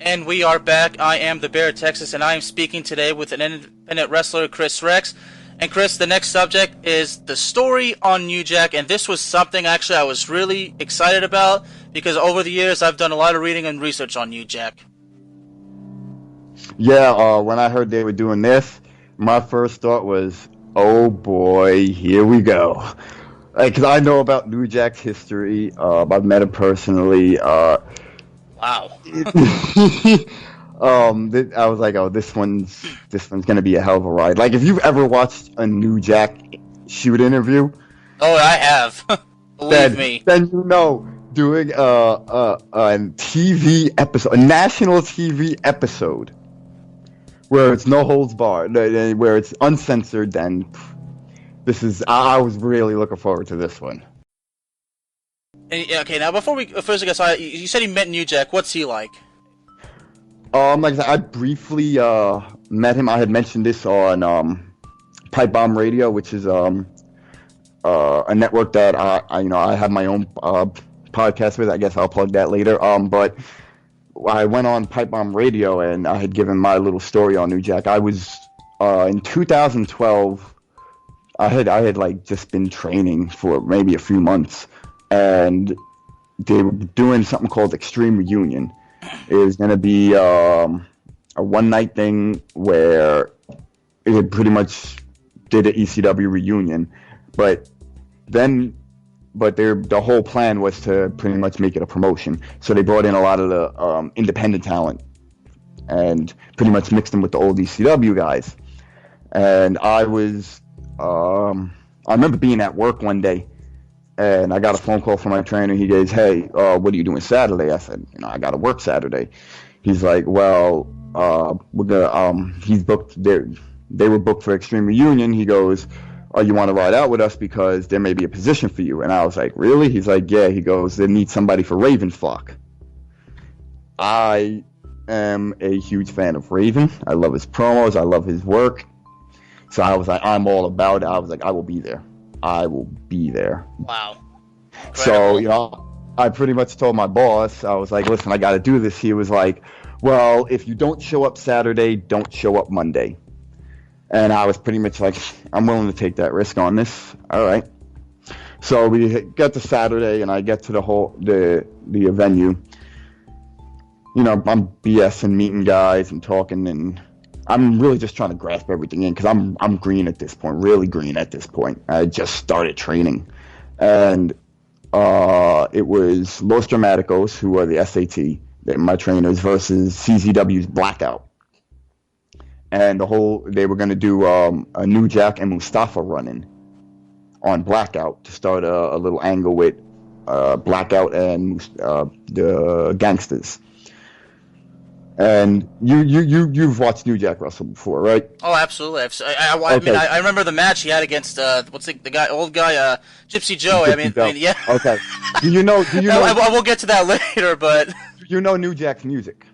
And we are back. I am the Bear of Texas, and I am speaking today with an independent wrestler, Kris Rex. And Kris, the next subject is the story on New Jack, and this was something actually I was really excited about because over the years I've done a lot of reading and research on New Jack. Yeah, when I heard they were doing this, my first thought was, oh boy, here we go. Because I know about New Jack's history. I've met him personally. Wow. I was like, oh, this one's gonna be a hell of a ride. Like, if you've ever watched a New Jack shoot interview, oh, I have. Believe me. Then you know, doing a TV episode, a national TV episode, where it's no holds barred, where it's uncensored, then I was really looking forward to this one. And, okay, now before we first get started, you said you met New Jack. What's he like? Like I said, I briefly met him. I had mentioned this on Pipe Bomb Radio, which is a network that I have my own podcast with. I guess I'll plug that later. But I went on Pipe Bomb Radio and I had given my little story on New Jack. I was in 2012. I had like just been training for maybe a few months, and they were doing something called Extreme Reunion. It was going to be a one-night thing where it pretty much did an ECW reunion, but the whole plan was to pretty much make it a promotion. So they brought in a lot of the independent talent and pretty much mixed them with the old ECW guys. And I remember being at work one day, and I got a phone call from my trainer. He goes, "Hey, what are you doing Saturday?" I said, "I got to work Saturday." He's like, "Well, we're gonna." He's booked. They were booked for Extreme Reunion. He goes, "Oh, you want to ride out with us because there may be a position for you?" And I was like, "Really?" He's like, "Yeah." He goes, "They need somebody for Raven's flock." I am a huge fan of Raven. I love his promos. I love his work. So I was like, I'm all about it. I was like, I will be there. I will be there. Wow. Incredible. So, I pretty much told my boss, I was like, listen, I got to do this. He was like, well, if you don't show up Saturday, don't show up Monday. And I was pretty much like, I'm willing to take that risk on this. All right. So we get to Saturday, and I get to the venue. I'm BSing, meeting guys and talking, and I'm really just trying to grasp everything in because I'm green at this point, really green at this point. I just started training, and it was Los Dramaticos, who are the SAT, my trainers, versus CZW's Blackout, and they were going to do a New Jack and Mustafa run-in on Blackout to start a little angle with Blackout and the Gangsters. And you've watched New Jack wrestle before, right? Oh, absolutely. I remember the match he had against what's the guy, old guy, Gypsy Joe. Gypsy Joe. Yeah. Okay. Do you know? I will get to that later, but. Do you know New Jack's music?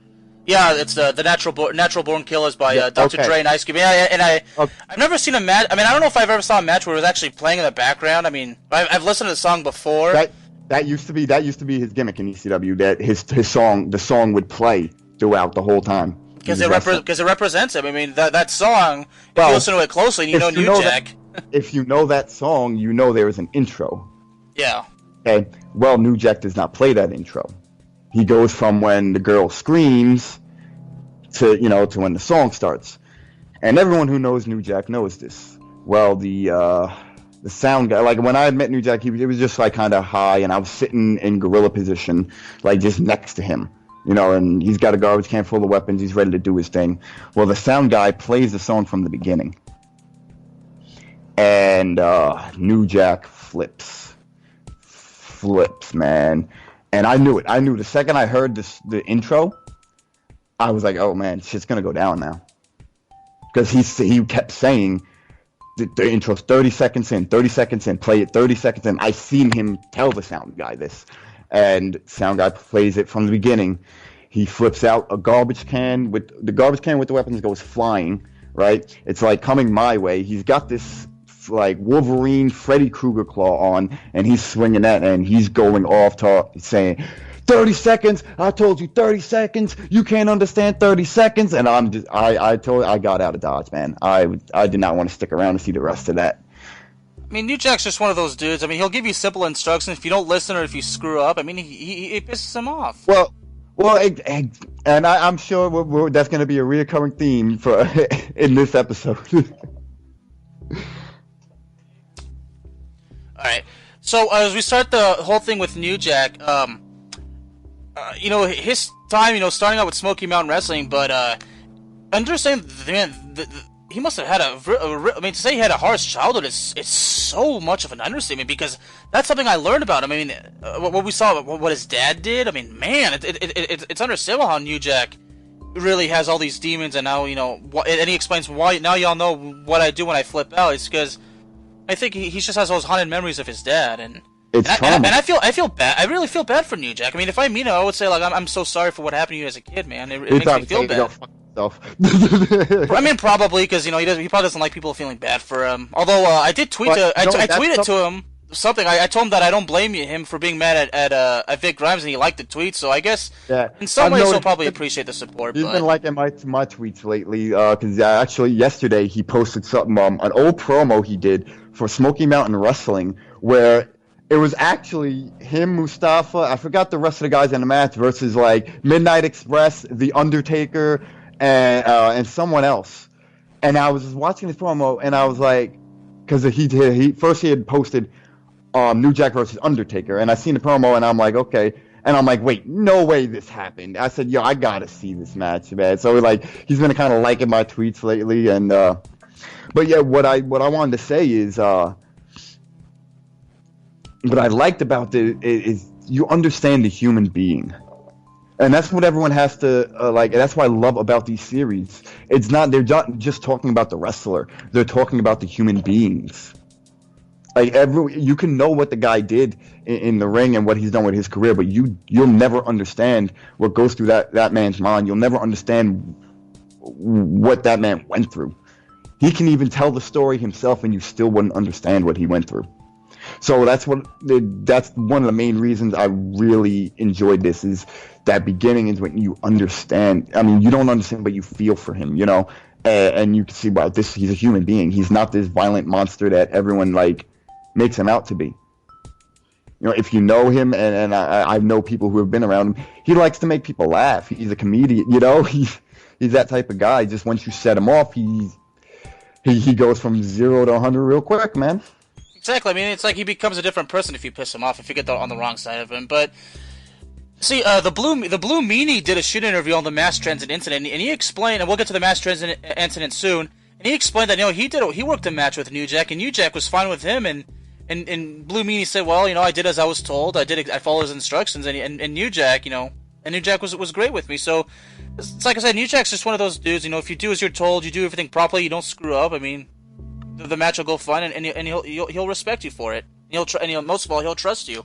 Yeah, it's the Natural Born Killers by Dr. Dre and Ice Cube. I've never seen a match. I mean, I don't know if I've ever saw a match where it was actually playing in the background. I mean, I've listened to the song before. That used to be his gimmick in ECW. That the song would play throughout the whole time. Because it represents him. I mean, that song, if you listen to it closely, you know New Jack. If you know that song, you know there is an intro. Yeah. Okay. Well, New Jack does not play that intro. He goes from when the girl screams to when the song starts. And everyone who knows New Jack knows this. Well, the sound guy, like when I had met New Jack, it was just like kind of high, and I was sitting in gorilla position, like just next to him. And he's got a garbage can full of weapons. He's ready to do his thing. Well, the sound guy plays the song from the beginning. And New Jack flips, man. And I knew it. I knew the second I heard the intro, I was like, oh, man, shit's going to go down now. Because he kept saying, the intro's 30 seconds in, play it 30 seconds in. I seen him tell the sound guy this. And sound guy plays it from the beginning. He flips out a garbage can with the weapons goes flying, right? It's like coming my way. He's got this like Wolverine Freddy Krueger claw on, and he's swinging that, and he's going off saying, 30 seconds, I told you 30 seconds, you can't understand 30 seconds, and I got out of Dodge, man. I did not want to stick around to see the rest of that. I mean, New Jack's just one of those dudes. I mean, he'll give you simple instructions. If you don't listen or if you screw up, I mean, he pisses him off. Well, and I'm sure that's going to be a recurring theme for in this episode. All right. So as we start the whole thing with New Jack, his time, starting out with Smoky Mountain Wrestling, but understand, man, he must have had to say he had a harsh childhood is so much of an understatement, because that's something I learned about him. I mean, what we saw, what his dad did, I mean, man, it's understandable how New Jack really has all these demons, and now, and he explains why, now y'all know what I do when I flip out. It's because I think he just has those haunted memories of his dad, and I feel bad. I really feel bad for New Jack. I mean, if I meet him, I would say, like, I'm so sorry for what happened to you as a kid, man. It makes me feel bad. I mean, probably because he probably doesn't like people feeling bad for him. Although I did tweet I tweeted to him something. I told him that I don't blame him for being mad at Vic Grimes, and he liked the tweet. So I guess in some ways he'll probably appreciate the support. He's been liking my tweets lately because actually yesterday he posted something, an old promo he did for Smoky Mountain Wrestling, where it was actually him, Mustafa, I forgot the rest of the guys in the match, versus like Midnight Express, The Undertaker, and someone else. And I was just watching this promo, and I was like, because he first had posted New Jack versus Undertaker, and I seen the promo, and I'm like, okay. And I'm like, wait, no way this happened. I said, yo, I gotta see this match, man. So like, he's been kind of liking my tweets lately, and but yeah, what I wanted to say is, what I liked about it is you understand the human being. And that's what everyone has to like. And that's what I love about these series. It's not, they're not just talking about the wrestler. They're talking about the human beings. Like you can know what the guy did in the ring and what he's done with his career, but you'll never understand what goes through that man's mind. You'll never understand what that man went through. He can even tell the story himself, and you still wouldn't understand what he went through. So that's one of the main reasons I really enjoyed this, is that beginning is when you understand. I mean, you don't understand, but you feel for him, and you can see, wow, he's a human being. He's not this violent monster that everyone like makes him out to be. If you know him, and I know people who have been around him, he likes to make people laugh. He's a comedian, he's that type of guy. Just once you set him off, he goes from 0 to 100 real quick, man. Exactly. I mean, it's like he becomes a different person if you piss him off, if you get on the wrong side of him. But see, the Blue Meanie did a shoot interview on the mass transit incident, and he explained, and we'll get to the mass transit incident soon. And he explained that he worked a match with New Jack, and New Jack was fine with him, and Blue Meanie said, well, I did as I was told, I followed his instructions, and New Jack, and New Jack was great with me. So it's like I said, New Jack's just one of those dudes. If you do as you're told, you do everything properly, you don't screw up. I mean, the match will go fine, and he'll respect you for it. Most of all, he'll trust you.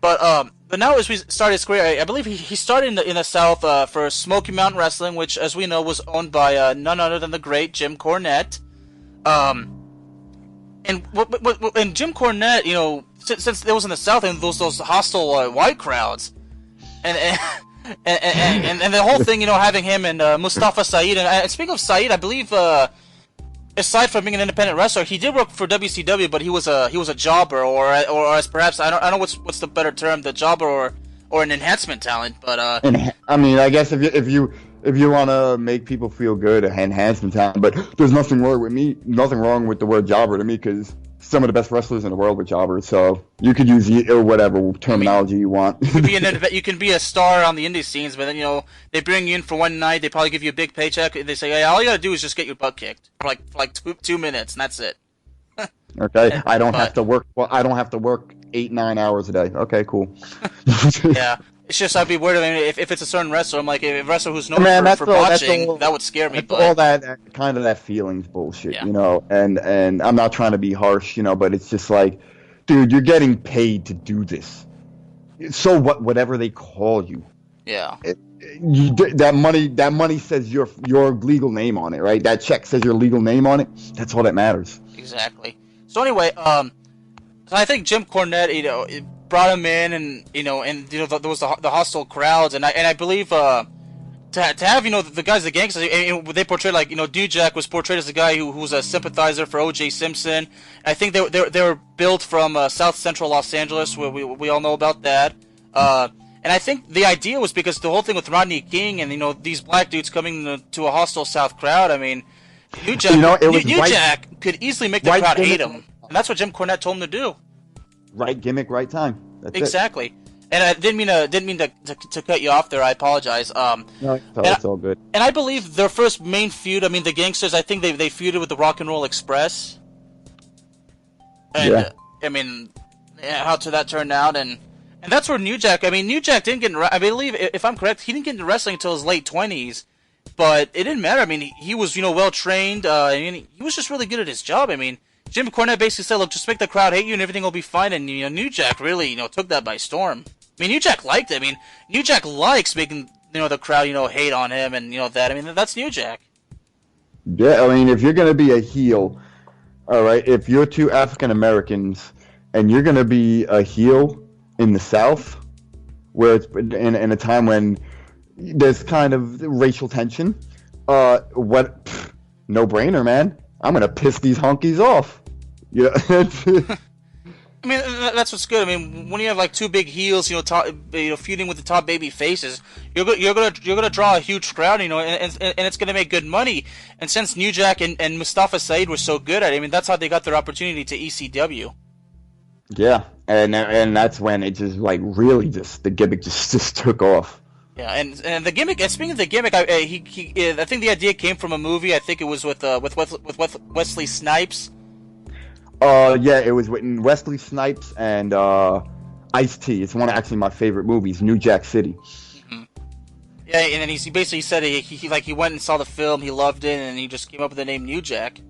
But now as we start his career, I believe he started in the South for Smoky Mountain Wrestling, which, as we know, was owned by none other than the great Jim Cornette. And Jim Cornette, since it was in the South, and those hostile white crowds, and the whole thing, having him and Mustafa Saeed. And speaking of Saeed, I believe, aside from being an independent wrestler, he did work for WCW, but he was a jobber, or as perhaps, I don't know what's the better term, the jobber or an enhancement talent. But I mean, I guess if you want to make people feel good, enhancement talent. But there's nothing wrong with the word jobber to me, because some of the best wrestlers in the world were jobbers. So you could use whatever terminology you want. You can be a star on the indie scenes, but then they bring you in for one night. They probably give you a big paycheck. They say, hey, all you gotta do is just get your butt kicked for like 2 minutes, and that's it. Okay, I don't have to work. Well, I don't have to work 8-9 hours a day. Okay, cool. Yeah. It's just, I'd be worried. I mean, if it's a certain wrestler, I'm like, if a wrestler who's known for botching, that would scare me. All that kind of that feelings bullshit, yeah. And I'm not trying to be harsh, but it's just like, dude, you're getting paid to do this. So what? Whatever they call you. Yeah. That money says your legal name on it, right? That check says your legal name on it. That's all that matters. Exactly. So anyway, so I think Jim Cornette, it brought him in, and there was the hostile crowds, and I believe to have the guys, the gangsters, they portrayed like New Jack was portrayed as a guy who was a sympathizer for O.J. Simpson. I think they were built from South Central Los Angeles, where we all know about that. And I think the idea was because the whole thing with Rodney King and these black dudes coming to a hostile South crowd. I mean, New Jack, New Jack could easily make the crowd hate him, and that's what Jim Cornette told him to do. Right gimmick, right time. That's exactly. It. And I didn't mean to cut you off there. I apologize. No, it's all good. And I believe their first main feud, I mean, the Gangsters, I think they feuded with the Rock and Roll Express. And, yeah. I mean, how that turned out, and that's where New Jack. I mean, New Jack didn't get. I believe, if I'm correct, he didn't get into wrestling until his late 20s. But it didn't matter. I mean, he was well trained. I mean, he was just really good at his job. I mean, Jim Cornette basically said, "Look, just make the crowd hate you, and everything will be fine." And New Jack really took that by storm. I mean, New Jack liked it. I mean, New Jack likes making the crowd hate on him, and that. I mean, that's New Jack. Yeah, I mean, if you're gonna be a heel, all right. If you're two African Americans and you're gonna be a heel in the South, where it's in a time when there's kind of racial tension, no brainer, man. I'm gonna piss these honkies off. Yeah. I mean, that's what's good. I mean, when you have like two big heels, feuding with the top baby faces, you're gonna draw a huge crowd, and it's gonna make good money. And since New Jack and Mustafa Said were so good at it, I mean, that's how they got their opportunity to ECW. Yeah, and that's when it just really the gimmick just took off. Yeah, and the gimmick. And speaking of the gimmick, I think the idea came from a movie. I think it was with Wesley Snipes. Yeah, it was with Wesley Snipes and Ice-T. It's one of actually my favorite movies, New Jack City. Mm-hmm. Yeah, and then he basically said he went and saw the film, he loved it, and he just came up with the name New Jack.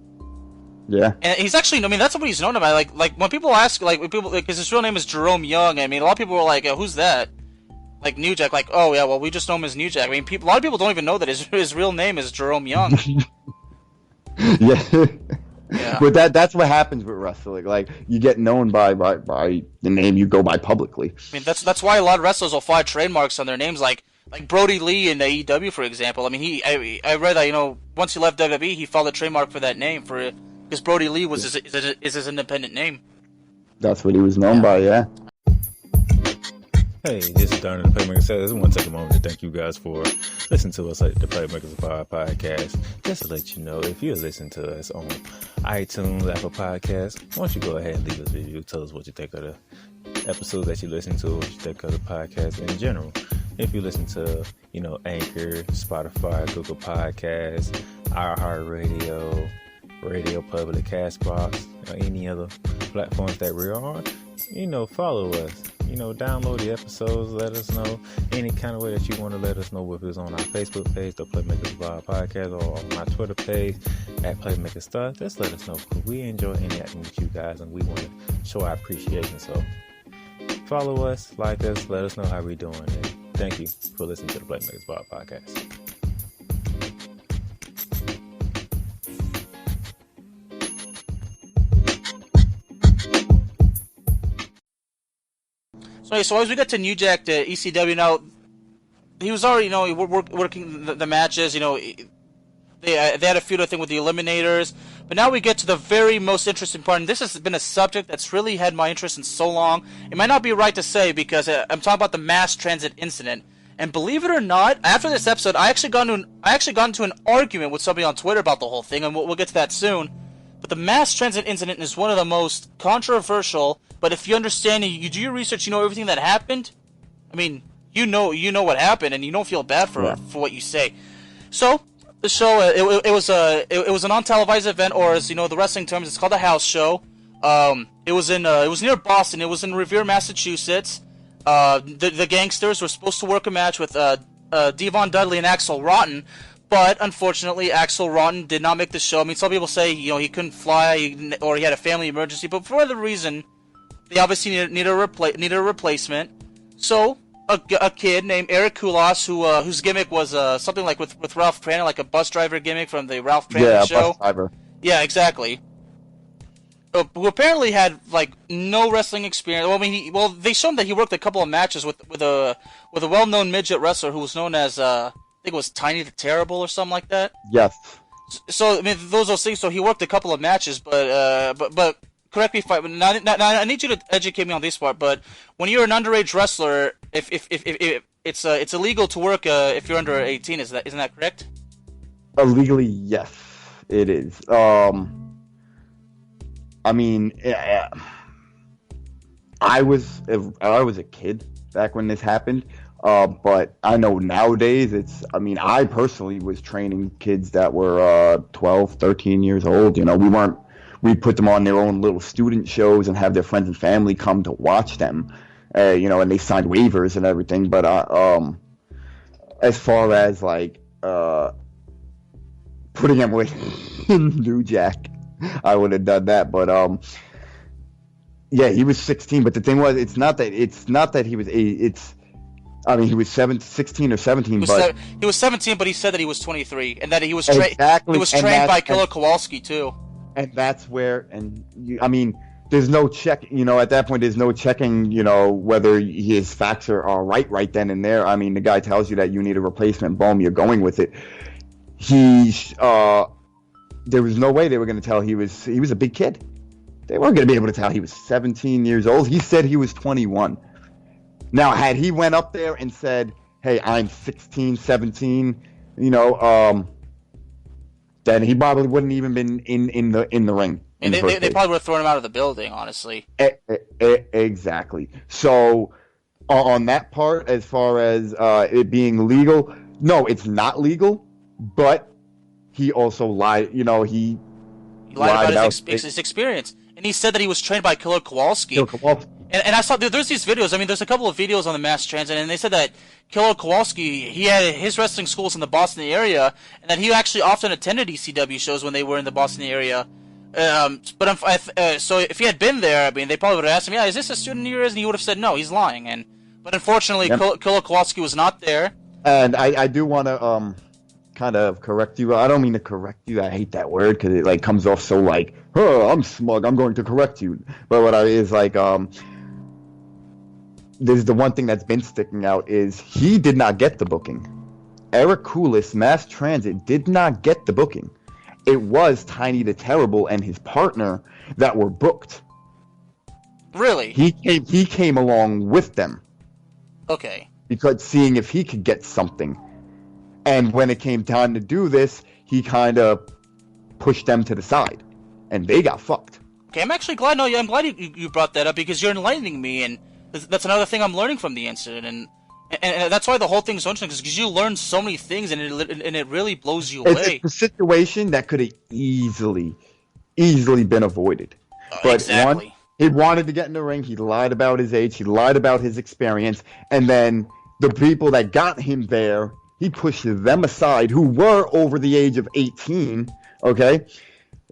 Yeah. And he's actually, I mean, that's what he's known about. Like when people ask, because his real name is Jerome Young. I mean, a lot of people were like, "Who's that?" Like New Jack. Like, oh yeah, well we just know him as New Jack. I mean, a lot of people don't even know that his real name is Jerome Young. Yeah. Yeah. But that's what happens with wrestling. Like, you get known by the name you go by publicly. I mean, that's why a lot of wrestlers will file trademarks on their names, like Brody Lee in AEW, for example. I mean, I read that once he left WWE, he filed a trademark for that name because Brody Lee is his independent name. That's what he was known by, yeah. Hey, this is Darren of the Playmakers. I just want to take a moment to thank you guys for listening to us at the Playmakers podcast. Just to let you know, if you're listening to us on iTunes, Apple Podcasts, why don't you go ahead and leave us a review. Tell us what you think of the episodes that you listen to, what you think of the podcast in general. If you listen to, Anchor, Spotify, Google Podcasts, iHeartRadio, Radio Public, Castbox, or any other platforms that we're on, follow us. Download the episodes, let us know any kind of way that you want to let us know, whether it's on our Facebook page, the Playmakers Podcast, or on our Twitter page at Playmakers Stuff. Just let us know, because we enjoy interacting with you guys and we want to show our appreciation. So follow us, like us, let us know how we're doing. And thank you for listening to the Playmakers Podcast. So as we got to New Jack to ECW, now he was already working the matches. They had a feud, I think, with the Eliminators. But now we get to the very most interesting part, and this has been a subject that's really had my interest in so long. It might not be right to say, because I'm talking about the mass transit incident. And believe it or not, after this episode, I actually got into an argument with somebody on Twitter about the whole thing, and we'll get to that soon. But the mass transit incident is one of the most controversial. But if you understand and you do your research, you know everything that happened. I mean, you know what happened, and you don't feel bad for what you say. So the show, it was a non-televised event, or as the wrestling terms, it's called a house show. It was near Boston. It was in Revere, Massachusetts. The Gangsters were supposed to work a match with Devon Dudley and Axl Rotten. But unfortunately, Axl Rotten did not make the show. I mean, some people say he couldn't fly or he had a family emergency, but for whatever reason, they obviously needed a replacement. So a kid named Eric Kulas, whose gimmick was something like with Ralph Craner, like a bus driver gimmick from the Ralph Craner show. Bus driver. Yeah, exactly. who apparently had like no wrestling experience. Well, I mean, they showed him that he worked a couple of matches with a well-known midget wrestler who was known as I think it was Tiny the Terrible or something like that. Yes. So I mean, those things. So he worked a couple of matches, but correct me if now I need you to educate me on this part. But when you're an underage wrestler, if it's illegal to work if you're under 18, isn't that correct? Legally, yes, it is. I mean, I was a kid back when this happened, but I know nowadays it's. I mean, I personally was training kids that were 12, 13 years old. You know, we put them on their own little student shows and have their friends and family come to watch them. You know, and they signed waivers and everything. But as far as like putting him with New Jack, I would have done that, but yeah, he was 16. But the thing was, it's not that he was I mean, he was 16 or 17. He was 17, but he said that he was 23, and that he was exactly, he was trained by Killer Kowalski too. And that's where, I mean, there's no check. You know, at that point, there's no checking. You know, whether his facts are right then and there. I mean, the guy tells you that you need a replacement. Boom, you're going with it. There was no way they were going to tell he was a big kid. They weren't going to be able to tell he was 17 years old. He said he was 21. Now, had he went up there and said, "Hey, I'm 16, 17," you know, then he probably wouldn't even been in the ring. And they probably would have thrown him out of the building, honestly. Exactly. So, on that part, as far as it being legal, no, it's not legal, but he also lied. You know, he lied about his experience, and he said that he was trained by Killer Kowalski. And I saw there's these videos. I mean, there's a couple of videos on the Mass Transit, and they said that Killer Kowalski, he had his wrestling schools in the Boston area, and that he actually often attended ECW shows when they were in the Boston area. So if he had been there, I mean, they probably would have asked him, "Yeah, is this a student of yours?" And he would have said, "No, he's lying." But unfortunately, Killer Kowalski was not there. And I do want to kind of correct you. I don't mean to correct you. I hate that word because it like comes off so like, "Oh, I'm smug. I'm going to correct you." But what I is like, there's the one thing that's been sticking out is he did not get the booking. Eric Koulis, Mass Transit, did not get the booking. It was Tiny the Terrible and his partner that were booked. Really? He came along with them. Okay. Because seeing if he could get something. And when it came time to do this, he kind of pushed them to the side. And they got fucked. Okay, I'm actually glad. I'm glad you brought that up because you're enlightening me, and that's another thing I'm learning from the incident, and that's why the whole thing's so interesting because you learn so many things, and it really blows you away. It's a situation that could have easily been avoided. But exactly. One, he wanted to get in the ring. He lied about his age. He lied about his experience, and then the people that got him there, he pushed them aside, who were over the age of 18. Okay.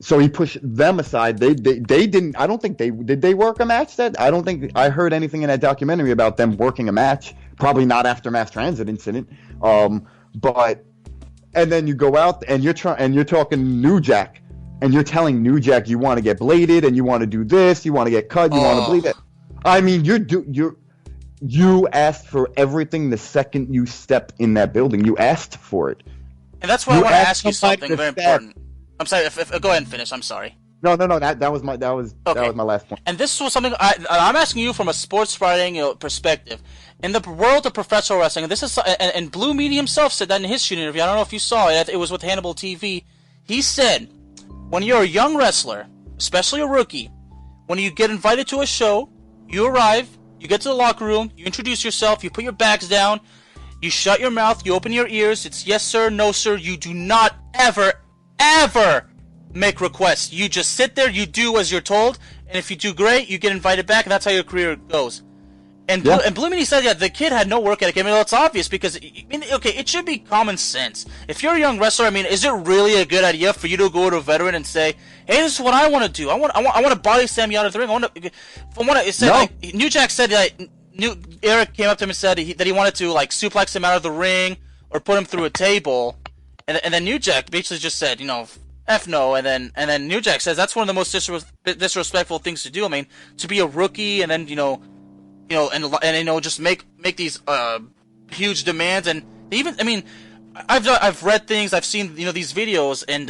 So he pushed them aside. They didn't. I don't think did they work a match. I don't think I heard anything in that documentary about them working a match. Probably not after Mass Transit incident. But and then you go out and you're talking New Jack, and you're telling New Jack you want to get bladed and you want to do this, you want to get cut, you want to bleed it. I mean, you asked for everything the second you step in that building. You asked for it. And that's why I want to ask you something very important. I'm sorry. Go ahead and finish. I'm sorry. No. That was my last point. And this was something I'm asking you from a sports writing perspective. In the world of professional wrestling, and this is and Blue Meanie himself said that in his shoot interview. I don't know if you saw it. It was with Hannibal TV. He said, when you're a young wrestler, especially a rookie, when you get invited to a show, you arrive, you get to the locker room, you introduce yourself, you put your bags down, you shut your mouth, you open your ears. It's yes sir, no sir. You do not ever make requests. You just sit there, you do as you're told, and if you do great, you get invited back, and that's how your career goes. And Blue Meanie said, yeah, the kid had no work ethic. I mean, it's obvious because, it should be common sense. If you're a young wrestler, I mean, is it really a good idea for you to go to a veteran and say, hey, this is what I want to do. I want to body slam you out of the ring. New Jack said that Eric came up to him and said that he wanted to like suplex him out of the ring or put him through a table. And then New Jack basically just said, F no. And then New Jack says that's one of the most disrespectful things to do. I mean, to be a rookie and then and just make these huge demands. And even, I mean, I've read things, I've seen these videos, and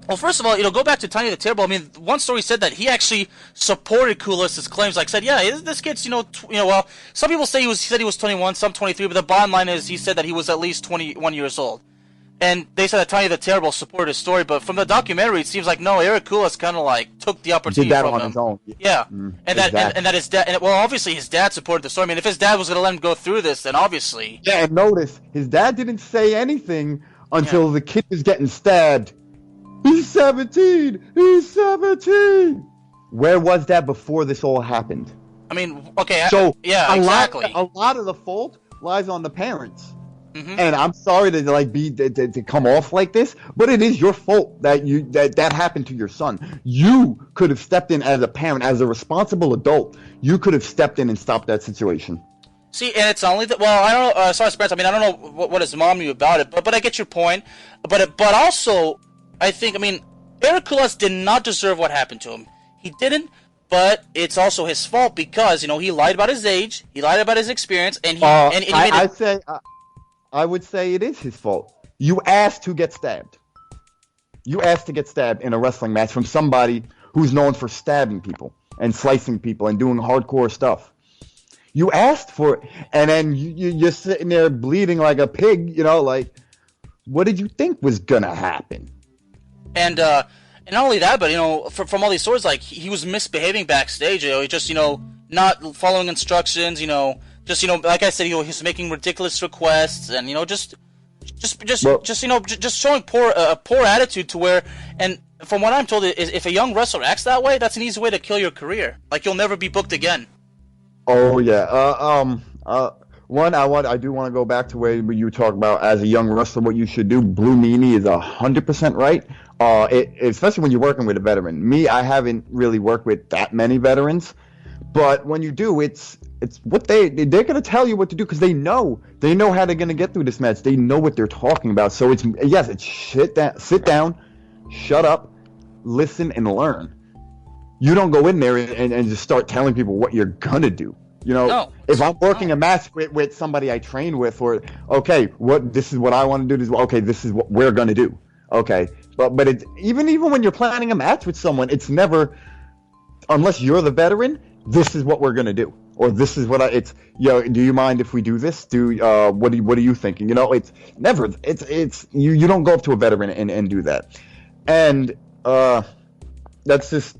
well, first of all, go back to Tiny the Terrible. I mean, one story said that he actually supported Koulis's claims. Like, said, yeah, this kid's, well, some people say he said he was 21, some 23, but the bottom line is he said that he was at least 21 years old. And they said that Tiny the Terrible supported his story, but from the documentary, it seems like no, Eric Koulis kind of like took the opportunity did that from on him. his own. Yeah, Exactly. and that his dad, well, obviously his dad supported the story. I mean, if his dad was going to let him go through this, then obviously. Yeah, and notice his dad didn't say anything until the kid was getting stabbed. He's 17. He's 17. Where was that before this all happened? I mean, okay. So yeah, exactly. A lot of the fault lies on the parents. Mm-hmm. And I'm sorry to come off like this, but it is your fault that happened to your son. You could have stepped in as a parent, as a responsible adult. You could have stepped in and stopped that situation. See, and it's only that. Well, I don't know. As far as parents, I mean, I don't know what his mom knew about it, but I get your point. But also, I think, I mean, Eric Koulis did not deserve what happened to him. He didn't. But it's also his fault because he lied about his age, he lied about his experience, and I would say it is his fault. You asked to get stabbed. You asked to get stabbed in a wrestling match from somebody who's known for stabbing people and slicing people and doing hardcore stuff. You asked for it, and then you're sitting there bleeding like a pig, like, what did you think was gonna happen? And not only that, but, from all these stories, like, he was misbehaving backstage, he just, not following instructions, just, like I said, he's making ridiculous requests, and, just showing poor attitude to where, and from what I'm told, is if a young wrestler acts that way, that's an easy way to kill your career. Like, you'll never be booked again. Oh yeah. I do want to go back to where you talk about as a young wrestler what you should do. Blue Meanie is 100% right. Especially when you're working with a veteran. Me, I haven't really worked with that many veterans, but when you do, it's what they're gonna tell you what to do because they know how they're gonna get through this match. They know what they're talking about. So it's sit down, shut up, listen and learn. You don't go in there and just start telling people what you're gonna do. No, if I'm working a match with somebody I train with, or this is what I want to do. This is what we're gonna do. Okay, but it's even when you're planning a match with someone, it's never unless you're the veteran. This is what we're gonna do, or this is what do you mind if we do this? What are you thinking? It's never. It's you don't go up to a veteran and do that, and that's just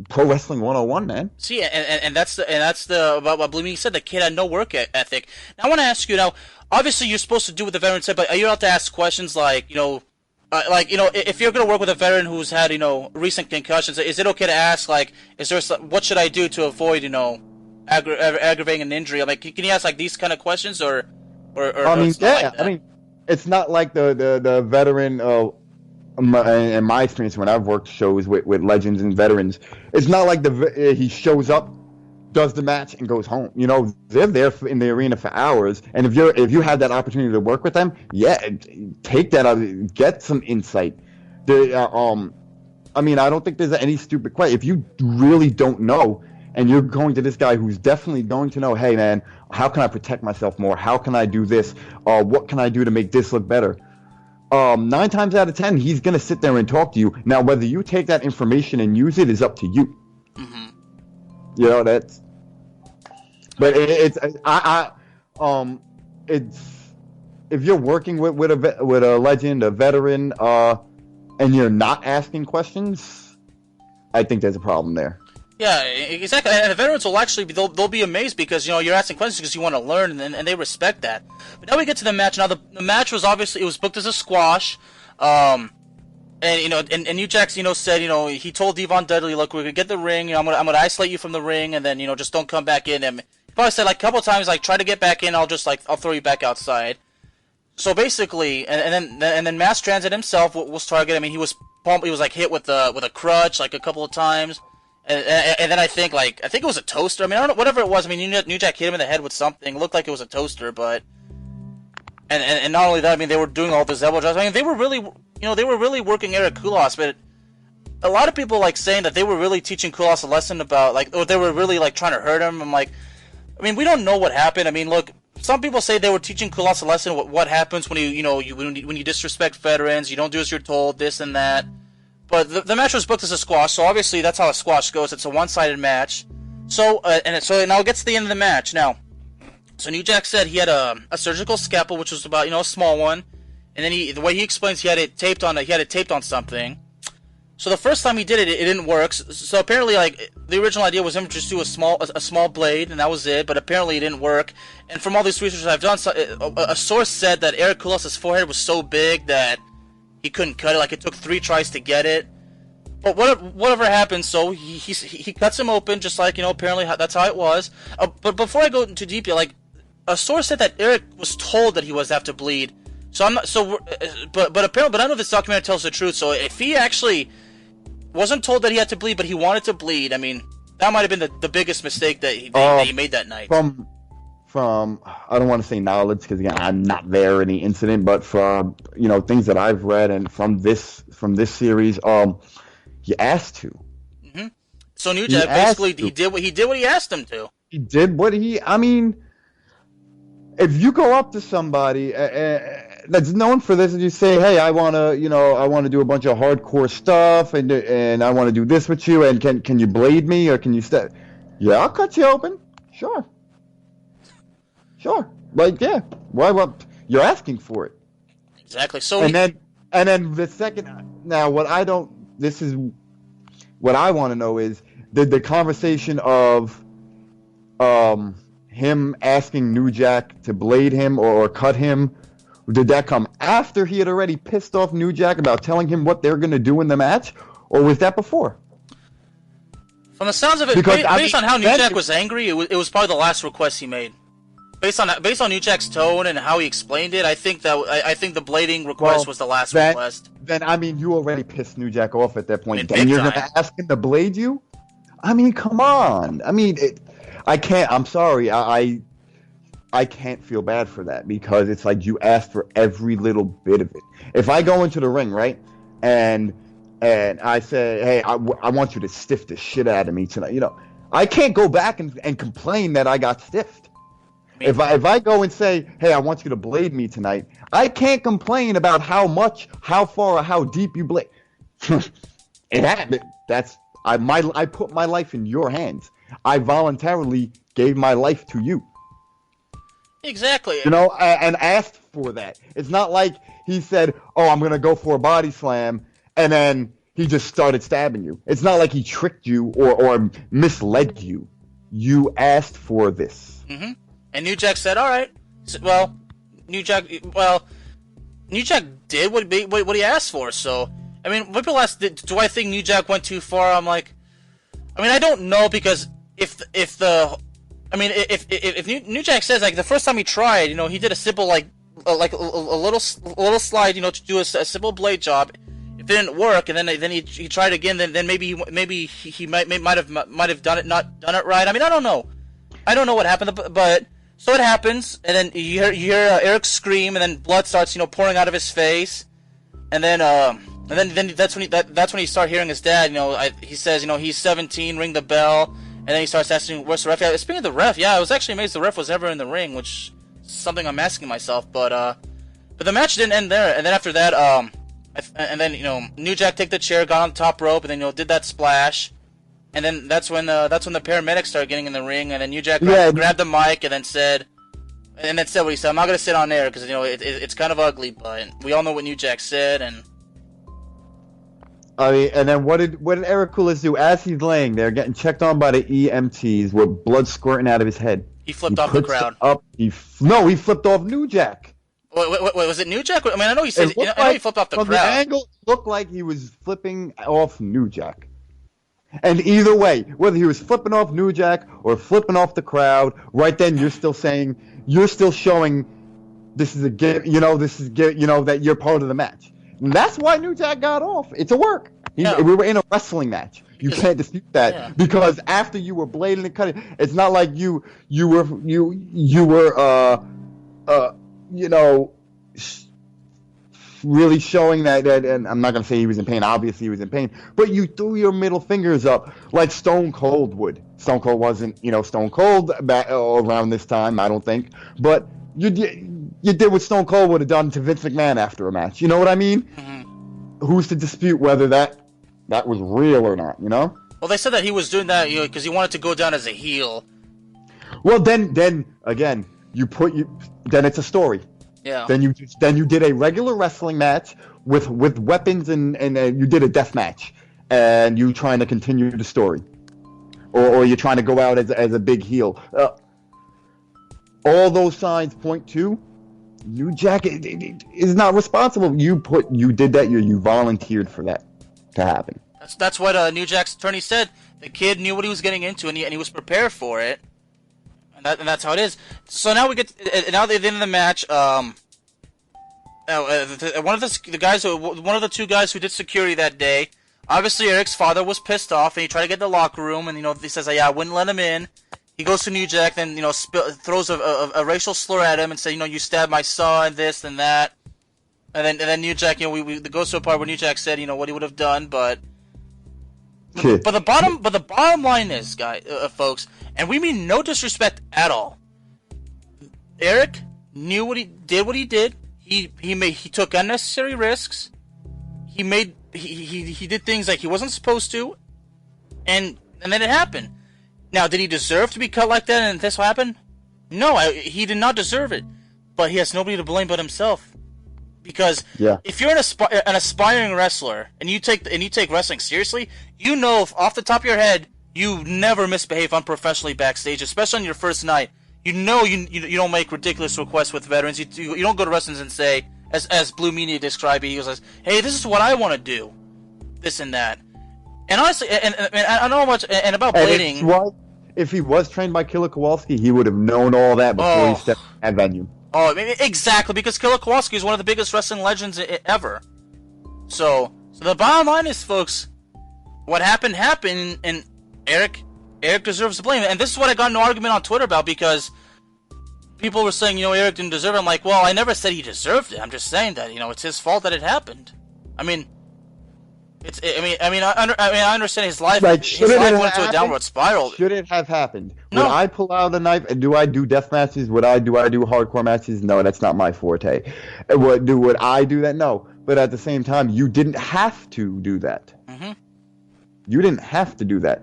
Pro Wrestling 101, man. See, and that's the what Blue Meanie said. The kid had no work ethic. Now I want to ask you. Now, obviously, you're supposed to do what the veteran said, but are you allowed to ask questions like, if you're going to work with a veteran who's had, recent concussions, is it okay to ask, like, what should I do to avoid, aggravating an injury? Like, can you ask like these kind of questions, or I mean, yeah, like I mean, it's not like the veteran. In my experience, when I've worked shows with legends and veterans, it's not like he shows up, does the match, and goes home. They're there in the arena for hours, and if you have that opportunity to work with them, take that out, get some insight. I mean, I don't think there's any stupid question. If you really don't know, and you're going to this guy who's definitely going to know, hey man, how can I protect myself more? How can I do this? What can I do to make this look better? 9 times out of 10, he's going to sit there and talk to you. Now, whether you take that information and use it is up to you. Mm-hmm. That's. But it's if you're working with a legend, a veteran, and you're not asking questions, I think there's a problem there. Yeah, exactly. And the veterans will actually they'll be amazed because you're asking questions because you want to learn, and they respect that. But now we get to the match. Now the match was obviously it was booked as a squash, and New Jack said he told Devon Dudley, look, we're gonna get the ring. I'm gonna isolate you from the ring, and then just don't come back in. And he probably said like a couple of times like try to get back in. I'll throw you back outside. So basically, and then Mass Transit himself was targeted. I mean he was like hit with a crutch like a couple of times. And then I think it was a toaster. I mean, I don't know, whatever it was. I mean, New Jack hit him in the head with something. It looked like it was a toaster, but and not only that, I mean, they were doing all this elbow drops. I mean, they were really, they were really working Eric Koulos, but a lot of people like saying that they were really teaching Koulos a lesson about or they were really like trying to hurt him. I'm like, I mean, we don't know what happened. I mean, look, some people say they were teaching Koulos a lesson what happens when when you disrespect veterans, you don't do as you're told, this and that. But the match was booked as a squash, so obviously that's how a squash goes. It's a one-sided match. So now it gets to the end of the match. Now, so New Jack said he had a surgical scalpel, which was about a small one, and then the way he explains he had it taped on something. So the first time he did it, it didn't work. So apparently, like, the original idea was him to just do a small blade, and that was it. But apparently, it didn't work. And from all these research I've done, a source said that Eric Koulos' forehead was so big that he couldn't cut it. Like, it took 3 tries to get it. But whatever happened, so he cuts him open, just like, apparently that's how it was. But before I go too deep, like, a source said that Eric was told that he was have to bleed. So I'm not but I don't know if this documentary tells the truth. So if he actually wasn't told that he had to bleed, but he wanted to bleed, I mean, that might have been the biggest mistake that he made that night. From I don't want to say knowledge, because again I'm not there in the incident, but from things that I've read and from this series, he asked to. Mm-hmm. So New Jack basically he did what he asked him to. He did what I mean, if you go up to somebody that's known for this and you say, hey, I want to do a bunch of hardcore stuff and I want to do this with you, and can you blade me, or can you yeah, I'll cut you open. Sure. Like, yeah. Why you're asking for it. Exactly. So and then the second, now this is what I want to know is, did the conversation of him asking New Jack to blade him or cut him, did that come after he had already pissed off New Jack about telling him what they're going to do in the match, or was that before? From the sounds of it, based on how New Jack was angry, it was probably the last request he made. Based on New Jack's tone and how he explained it, I think the blading request was the last request. Then I mean, you already pissed New Jack off at that point, and you're going to ask him to blade you? I mean, come on. I mean, I can't. I'm sorry. I can't feel bad for that, because it's like you asked for every little bit of it. If I go into the ring, right, and I say, hey, I want you to stiff the shit out of me tonight, I can't go back and complain that I got stiffed. If I go and say, hey, I want you to blade me tonight, I can't complain about how much, how far, or how deep you blade. It happened. I put my life in your hands. I voluntarily gave my life to you. Exactly. And asked for that. It's not like he said, oh, I'm going to go for a body slam, and then he just started stabbing you. It's not like he tricked you or misled you. You asked for this. Mm-hmm. And New Jack said, all right. New Jack did what he asked for. So, I mean, people ask, do I think New Jack went too far? I'm like, I mean, I don't know, because if New Jack says, like, the first time he tried, he did a simple a little slide, to do a simple blade job. If it didn't work, and then he tried again, then maybe he might have done it right. I mean, I don't know what happened, but so it happens, and then you hear Eric scream, and then blood starts pouring out of his face, and then that's when you start hearing his dad. He says, he's 17, ring the bell. And then he starts asking, where's the ref? Yeah, speaking of the ref, I was actually amazed the ref was ever in the ring, which is something I'm asking myself. But the match didn't end there. And then after that, New Jack took the chair, got on the top rope, and then did that splash. And then that's when the paramedics started getting in the ring. And then New Jack grabbed the mic and then said what he said. I'm not gonna sit on air because it's kind of ugly, but we all know what New Jack said. And I mean, and then what did Eric Koulos do as he's laying there getting checked on by the EMTs with blood squirting out of his head? He flipped off the crowd. He flipped off New Jack. Wait, was it New Jack? I mean, I know he said I know he flipped off the crowd. From the angle, it looked like he was flipping off New Jack. And either way, whether he was flipping off New Jack or flipping off the crowd, right then you're still showing this is a give, that you're part of the match. And that's why New Jack got off. It's a work. We were in a wrestling match. You can't dispute that, because after you were blading and cutting, it's not like you were really showing that, and I'm not going to say he was in pain. Obviously, he was in pain. But you threw your middle fingers up like Stone Cold would. Stone Cold wasn't, Stone Cold back around this time, I don't think. But you did what Stone Cold would have done to Vince McMahon after a match. You know what I mean? Mm-hmm. Who's to dispute whether that was real or not, Well, they said that he was doing that because he wanted to go down as a heel. Well, then again, then it's a story. Yeah. Then you did a regular wrestling match with weapons and you did a death match, and you trying to continue the story, or you're trying to go out as a big heel. All those signs point to New Jack is not responsible. You did that. You volunteered for that to happen. That's what New Jack's attorney said. The kid knew what he was getting into, and he was prepared for it. And that's how it is. So now now at the end of the match, one of the two guys who did security that day, obviously Eric's father was pissed off, and he tried to get in the locker room, and he says, "Yeah, I wouldn't let him in." He goes to New Jack, then throws a racial slur at him and says, "You stabbed my son, this and that." And then New Jack, the goes to a part where New Jack said, what he would have done, but the bottom line is, folks, and we mean no disrespect at all. Eric knew what he did. He took unnecessary risks. He did things like he wasn't supposed to, and then it happened. Now, did he deserve to be cut like that and this happened? No, he did not deserve it. But he has nobody to blame but himself. Because if you're an aspiring wrestler and you take wrestling seriously, off the top of your head you never misbehave unprofessionally backstage, especially on your first night. You don't make ridiculous requests with veterans. You don't go to wrestlers and say, as Blue Media described it, he goes, "Hey, this is what I want to do," this and that. And honestly, and I don't know much and about blading. If he was trained by Killer Kowalski, he would have known all that before he stepped in that venue. Oh, exactly, because Killer Kowalski is one of the biggest wrestling legends ever. So the bottom line is, folks, what happened, and Eric deserves the blame. And this is what I got in an argument on Twitter about, because people were saying, Eric didn't deserve it. I'm like, well, I never said he deserved it. I'm just saying that, it's his fault that it happened. I mean, I understand his life. Like, his life went into a downward spiral. Should it have happened? No. Would I pull out a knife? And do I do death matches? Would I do hardcore matches? No, that's not my forte. Would I do that? No. But at the same time, you didn't have to do that. Mm-hmm. You didn't have to do that.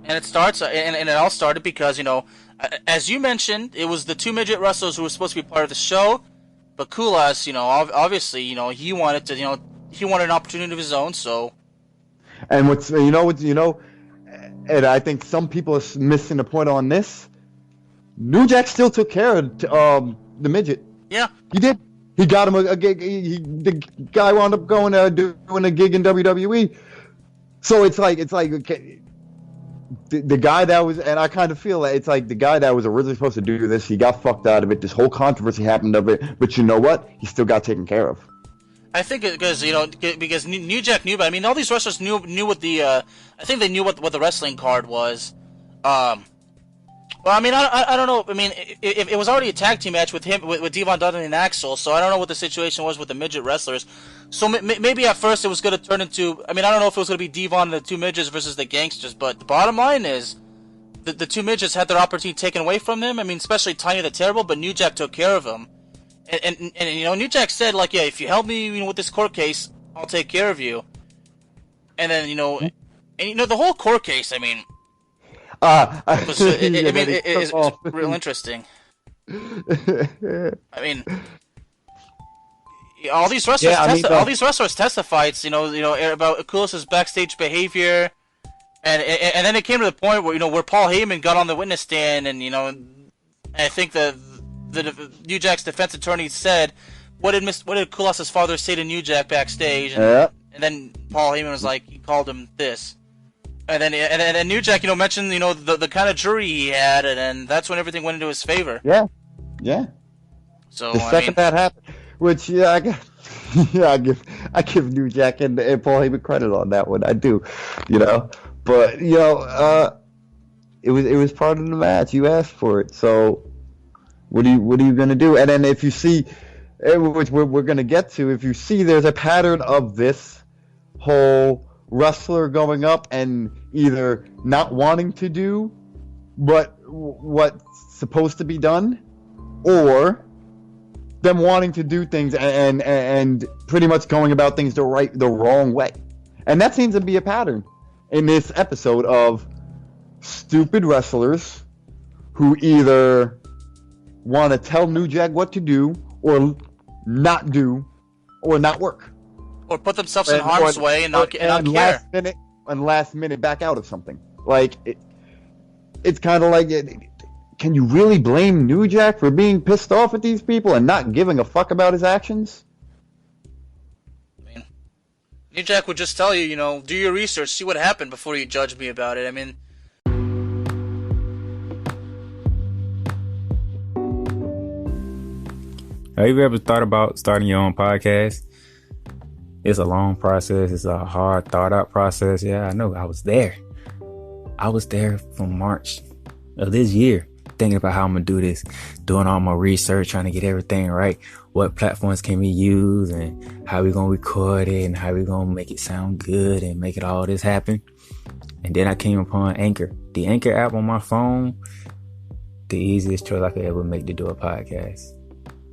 And it starts, and it all started because as you mentioned, it was the two midget wrestlers who were supposed to be part of the show, but Kulas, obviously, he wanted to, he wanted an opportunity of his own, so. And and I think some people are missing the point on this. New Jack still took care of the midget. Yeah. He did. He got him a gig. The guy wound up going doing a gig in WWE. So it's like okay, the guy that was, and I kind of feel that it's like the guy that was originally supposed to do this, he got fucked out of it. This whole controversy happened of it, but you know what? He still got taken care of. I think because New Jack knew, but all these wrestlers knew what the I think they knew what the wrestling card was. Well, I don't know. It was already a tag team match with him with Devon Dudley and Axel, so I don't know what the situation was with the midget wrestlers. So maybe at first it was going to turn into. I don't know if it was going to be Devon and the two midgets versus the gangsters, but the bottom line is the two midgets had their opportunity taken away from them. Especially Tiny the Terrible, but New Jack took care of them. And New Jack said, like, yeah, if you help me, with this court case, I'll take care of you. And then, the whole court case, it's real interesting. All these wrestlers testified, about Akulis' backstage behavior, and then it came to the point where, where Paul Heyman got on the witness stand, and I think the New Jack's defense attorney said, what did Kulas' father say to New Jack backstage? And then Paul Heyman was like, he called him this. And then New Jack, mentioned, the kind of jury he had, and that's when everything went into his favor. Yeah. So the second that happened, which I give New Jack and Paul Heyman credit on that one. I do, but it was part of the match. You asked for it, so. What are you gonna do? And then if you see, which we're going to get to. If you see, there's a pattern of this whole wrestler going up and either not wanting to do what's supposed to be done, or them wanting to do things and pretty much going about things the wrong way. And that seems to be a pattern in this episode of stupid wrestlers who either want to tell New Jack what to do or not do or not work. Or put themselves in harm's way and not care. Last minute back out of something. Like, it's kind of like, can you really blame New Jack for being pissed off at these people and not giving a fuck about his actions? I mean, New Jack would just tell you, do your research, see what happened before you judge me about it. I mean... Have you ever thought about starting your own podcast? It's a long process. It's a hard, thought-out process. Yeah, I know. I was there. I was there from March of this year, thinking about how I'm going to do this, doing all my research, trying to get everything right. What platforms can we use and how we going to record it and how we going to make it sound good and make it all this happen. And then I came upon Anchor. The Anchor app on my phone, the easiest choice I could ever make to do a podcast.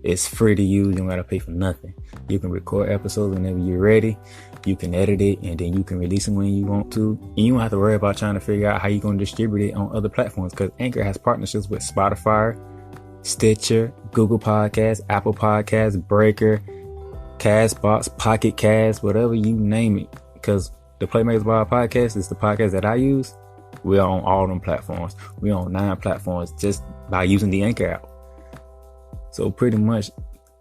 It's free to use. You don't got to pay for nothing. You can record episodes whenever you're ready. You can edit it and then you can release them when you want to. And you don't have to worry about trying to figure out how you're going to distribute it on other platforms, because Anchor has partnerships with Spotify, Stitcher, Google Podcasts, Apple Podcasts, Breaker, Castbox, Pocket Cast, whatever you name it. Because the Playmakers Bar podcast is the podcast that I use. We're on all them platforms. We're on 9 platforms just by using the Anchor app. So pretty much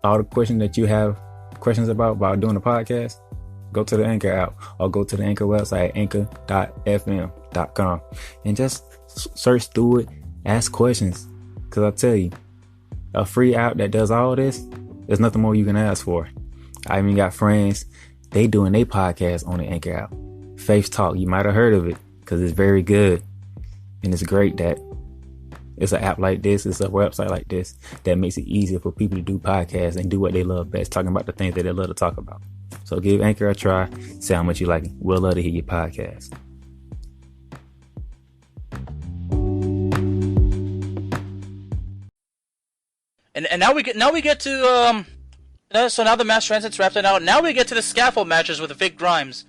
all the questions that you have questions about doing a podcast, go to the Anchor app or go to the Anchor website, anchor.fm.com, and just search through it, ask questions. Because I tell you, a free app that does all this, there's nothing more you can ask for. I even got friends, they doing their podcast on the Anchor app. Faith Talk, you might have heard of it because it's very good. And it's great that it's an app like this, it's a website like this that makes it easier for people to do podcasts and do what they love best, talking about the things that they love to talk about. So give Anchor a try, see how much you like it. We'll love to hear your podcast. And now we get to so now the mass transit's wrapped out. Now we get to the scaffold matches with Vic Grimes.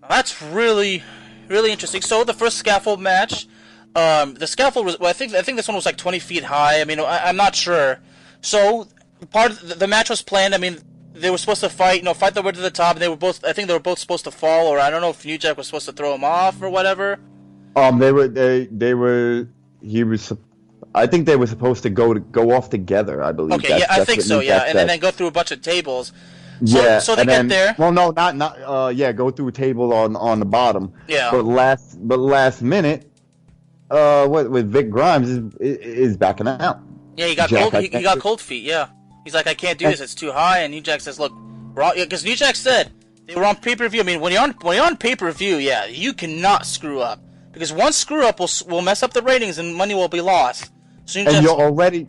That's really, really interesting. So the first scaffold match, the scaffold was, well, I think this one was like 20 feet high. I mean, I'm not sure. So part of the match was planned. I mean, they were supposed to fight their way to the top. And I think they were both supposed to fall, or I don't know if New Jack was supposed to throw him off or whatever. I think they were supposed to go off together, I believe. Okay, I think so, yeah. And then go through a bunch of tables. So they get there. Well, no, not go through a table on the bottom. Yeah. But last minute, with Vic Grimes is backing out. Yeah, he got cold feet. Yeah, he's like, I can't do this. It's too high. And New Jack says, look, because New Jack said they were on pay-per-view. I mean, when you're on pay-per-view, yeah, you cannot screw up, because one screw up will mess up the ratings and money will be lost. So you're already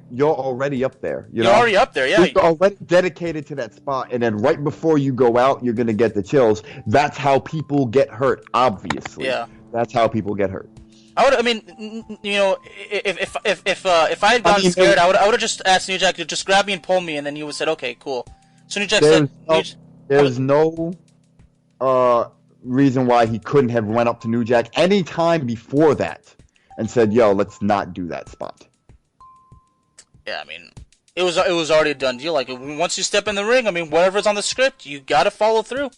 up there. You're already up there, yeah. You're already dedicated to that spot, and then right before you go out, you're gonna get the chills. That's how people get hurt, obviously. Yeah. That's how people get hurt. If I had gotten scared, I would have just asked New Jack to just grab me and pull me, and then he would have said, okay, cool. So New Jack said... There's no reason why he couldn't have went up to New Jack any time before that and said, yo, let's not do that spot. Yeah, I mean, it was already a done deal. Like, once you step in the ring, I mean, whatever's on the script, you gotta follow through.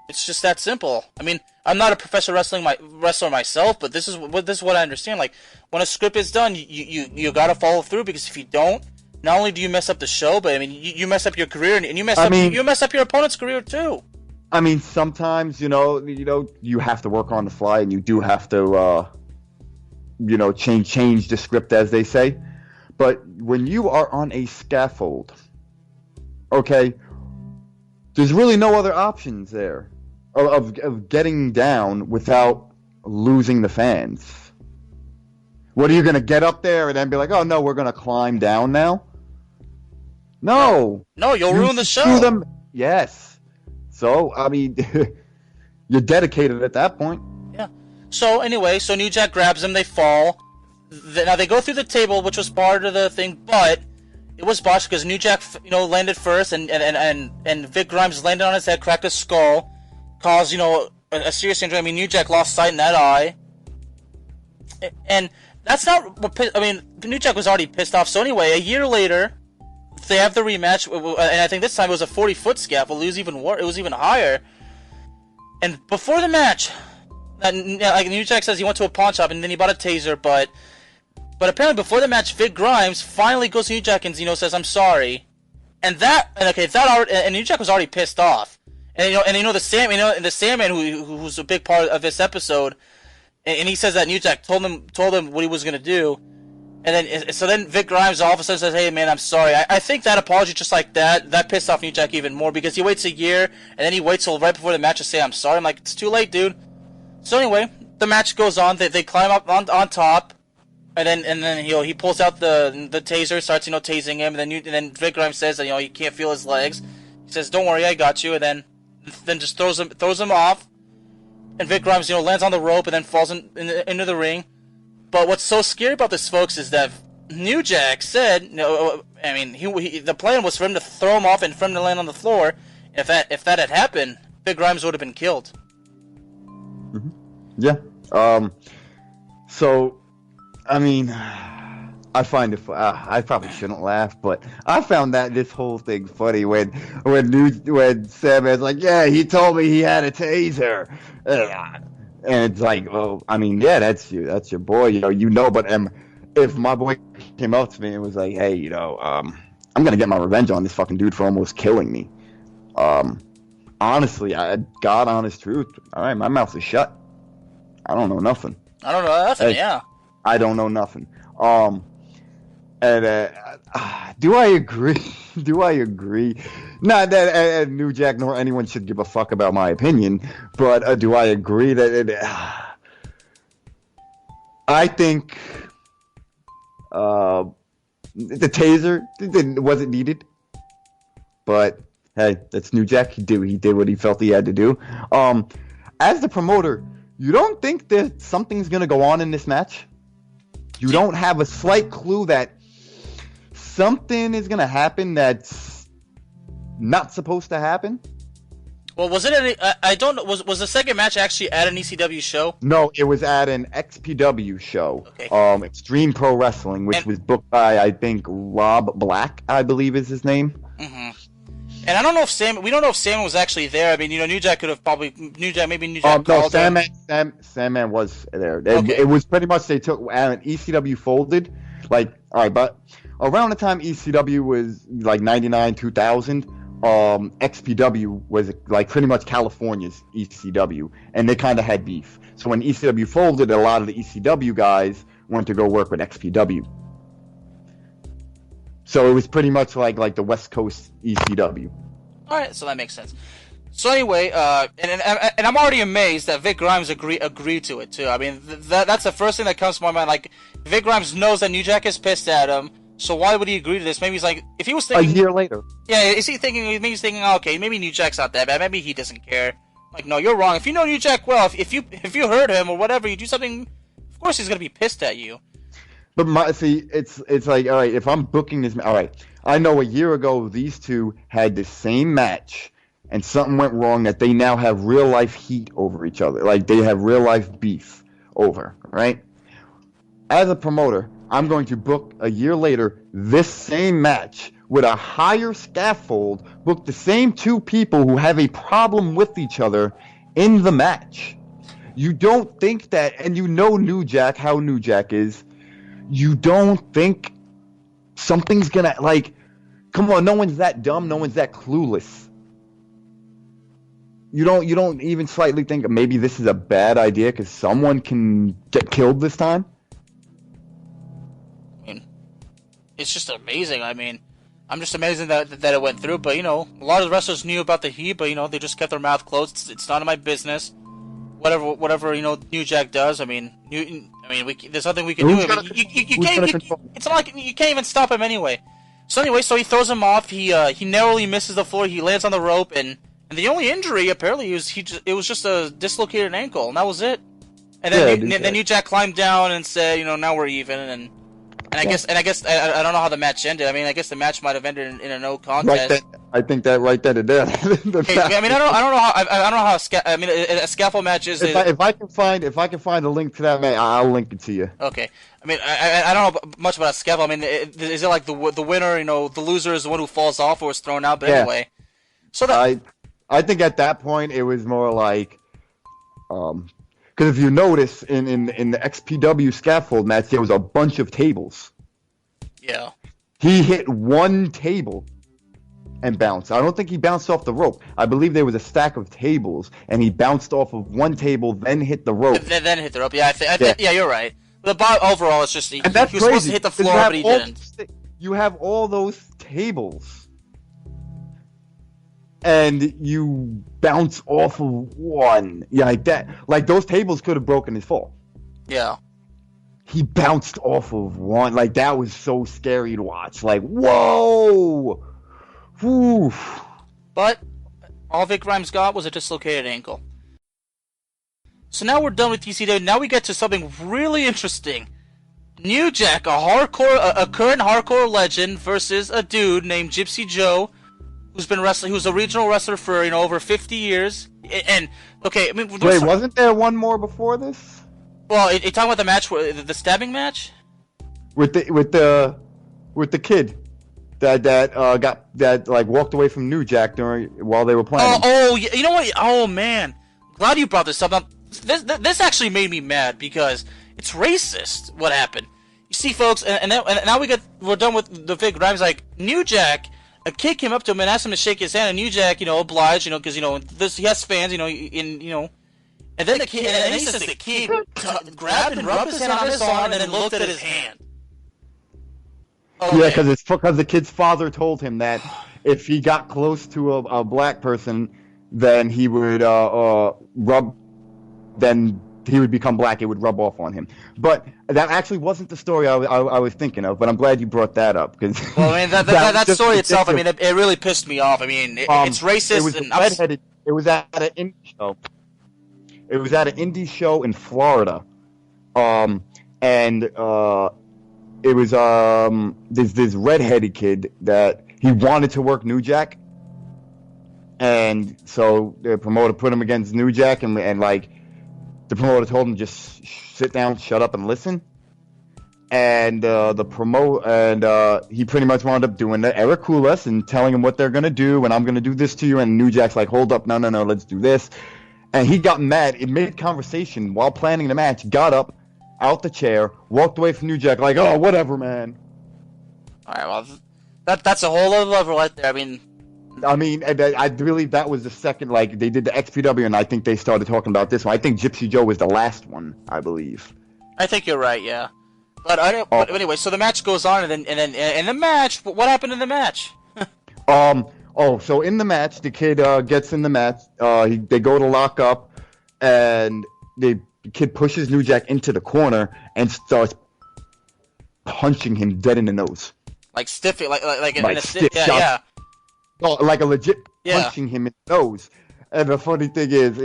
It's just that simple. I mean, I'm not a professional wrestler myself, but this is what I understand. Like, when a script is done, you gotta follow through, because if you don't, not only do you mess up the show, but I mean, you mess up your career, and you mess up your opponent's career too. I mean, sometimes you have to work on the fly, and you do have to change the script, as they say. But when you are on a scaffold, okay, there's really no other options there of getting down without losing the fans. What, are you going to get up there and then be like, oh, no, we're going to climb down now? No. No, you'll ruin the show. Screw them. Yes. So, I mean, you're dedicated at that point. Yeah. So anyway, so New Jack grabs him. They fall. Now they go through the table, which was part of the thing, but it was botched because New Jack, landed first, and Vic Grimes landed on his head, cracked his skull, caused a serious injury. I mean, New Jack lost sight in that eye, and that's not what. I mean, New Jack was already pissed off. So anyway, a year later, they have the rematch, and I think this time it was a 40-foot scaffold. It was even higher. And before the match, New Jack says he went to a pawn shop and then he bought a taser, but apparently before the match, Vic Grimes finally goes to New Jack and says, "I'm sorry," and New Jack was already pissed off, and the Sandman who's a big part of this episode, and he says that New Jack told him what he was gonna do, and then Vic Grimes all of a sudden says, "Hey man, I'm sorry." I think that apology just like that pissed off New Jack even more because he waits a year and then he waits till right before the match to say, "I'm sorry." I'm like, it's too late, dude. So anyway, the match goes on. They climb up on top. And then he pulls out the taser, starts tasing him, and then Vic Grimes says that he can't feel his legs. He says, "Don't worry, I got you," and then just throws him off. And Vic Grimes lands on the rope and then falls into the ring. But what's so scary about this, folks, is that New Jack said, I mean, the plan was for him to throw him off and for him to land on the floor. If that had happened, Vic Grimes would have been killed. Mm-hmm. Yeah. So. I mean, I find it. I probably shouldn't laugh, but I found this whole thing funny when Sam is like, "Yeah, he told me he had a taser," and it's like, "Oh, I mean, yeah, that's your boy, But if my boy came up to me and was like, "Hey, I'm gonna get my revenge on this fucking dude for almost killing me," honestly, God, honest truth, all right, my mouth is shut. I don't know nothing. I don't know nothing. Yeah. I don't know nothing. Do I agree? Do I agree? Not that New Jack nor anyone should give a fuck about my opinion, but do I agree that I think the taser wasn't needed, but hey, that's New Jack. He did what he felt he had to do. As the promoter, you don't think that something's gonna go on in this match? You don't have a slight clue that something is going to happen that's not supposed to happen? Well, was it any... I don't know. Was the second match actually at an ECW show? No, it was at an XPW show. Okay. Extreme Pro Wrestling, which was booked by, I think, Rob Black, I believe is his name. Mm-hmm. And I don't know if we don't know if Sam was actually there. I mean, New Jack could have probably... New Jack called him. Sandman was there. Okay. It was pretty much they took... ECW folded. Like, all right, but around the time ECW was like 99, 2000, XPW was like pretty much California's ECW. And they kind of had beef. So when ECW folded, a lot of the ECW guys went to go work with XPW. So it was pretty much like the West Coast ECW. All right, so that makes sense. So anyway, and I'm already amazed that Vic Grimes agreed to it too. I mean, that's the first thing that comes to my mind. Like, Vic Grimes knows that New Jack is pissed at him, so why would he agree to this? Maybe he's like, if he was thinking a year later. Yeah, is he thinking? Maybe he's thinking, oh, okay, maybe New Jack's not that bad. Maybe he doesn't care. Like, no, you're wrong. If you know New Jack well, if you hurt him or whatever, you do something, of course he's gonna be pissed at you. But it's like, all right, if I'm booking this, all right, I know a year ago these two had the same match and something went wrong that they now have real life heat over each other. Like, they have real life beef over, right? As a promoter, I'm going to book a year later this same match with a higher scaffold, book the same two people who have a problem with each other in the match. You don't think that, and you know New Jack, how New Jack is. You don't think something's gonna, like, come on, no one's that dumb, no one's that clueless. You don't even slightly think maybe this is a bad idea because someone can get killed this time? I mean, it's just amazing. I mean, I'm just amazed that it went through, but, a lot of the wrestlers knew about the heat, but, they just kept their mouth closed. It's none of my business. Whatever New Jack does. I mean, there's nothing we can do. I mean, it's not like you can't even stop him anyway. So anyway, so he throws him off. He narrowly misses the floor. He lands on the rope, and the only injury apparently it was just a dislocated ankle, and that was it. And then New Jack climbed down and said, now we're even, and I guess I don't know how the match ended. I mean, I guess the match might have ended in a no contest. I think that right then and there. I mean, I don't know how a scaffold match is. If I can find a link to that match, I'll link it to you. Okay. I mean, I don't know much about a scaffold. I mean, is it like the winner? The loser is the one who falls off or is thrown out? But anyway, so that I think at that point it was more like, because if you notice in the XPW scaffold match, there was a bunch of tables. Yeah. He hit one table and bounced. I don't think he bounced off the rope. I believe there was a stack of tables, and he bounced off of one table, then hit the rope. Then hit the rope. Yeah, yeah, you're right. But overall, it's just he was crazy, supposed to hit the floor, but he didn't. You have all those tables, and you bounce off of one. Yeah, like that. Like those tables could have broken his fall. Yeah. He bounced off of one. Like that was so scary to watch. Like whoa. Whew. But all Vic Grimes got was a dislocated ankle. So now we're done with TCW. Now we get to something really interesting. New Jack, a current hardcore legend, versus a dude named Gypsy Joe, who's been wrestling, who's a regional wrestler for over 50 years. And okay, I mean, wait, wasn't there one more before this? Well, you talking about the match, the stabbing match, with the kid. That walked away from New Jack while they were playing. Oh, you know what? Oh man, glad you brought this up. Now, this actually made me mad because it's racist. What happened? You see, folks, and now we're done with the Vic Grimes. Like New Jack, a kid came up to him and asked him to shake his hand, and New Jack, obliged, because he has fans, and then the kid, and then he says the kid grabbed and rubbed his hand on his arm and then looked at his hand. Okay. Yeah, because the kid's father told him that if he got close to a black person, then he would then he would become black. It would rub off on him. But that actually wasn't the story I was thinking of. But I'm glad you brought that up because. Well, I mean that story itself. I mean, it really pissed me off. I mean, it's racist. It was redheaded. It was at an indie show. It was at an indie show in Florida, it was this redheaded kid that he wanted to work New Jack, and so the promoter put him against New Jack, and like the promoter told him just sit down, shut up, and listen. And he pretty much wound up doing the Eric Kulas and telling him what they're gonna do, and I'm gonna do this to you. And New Jack's like, hold up, no, let's do this. And he got mad. It made conversation while planning the match. Got up out the chair, walked away from New Jack like, oh, whatever, man. All right, well, that's a whole other level right there. I mean, I believe that was the second, like, they did the XPW, and I think they started talking about this one. I think Gypsy Joe was the last one, I believe. I think you're right, yeah. But but anyway, so the match goes on, and then in the match, what happened in the match? So in the match, the kid gets in the match. They go to lock up, and the kid pushes New Jack into the corner and starts punching him dead in the nose. Like stiff, like in a stiff shot. Yeah. Oh, like a legit punching him in the nose. And the funny thing is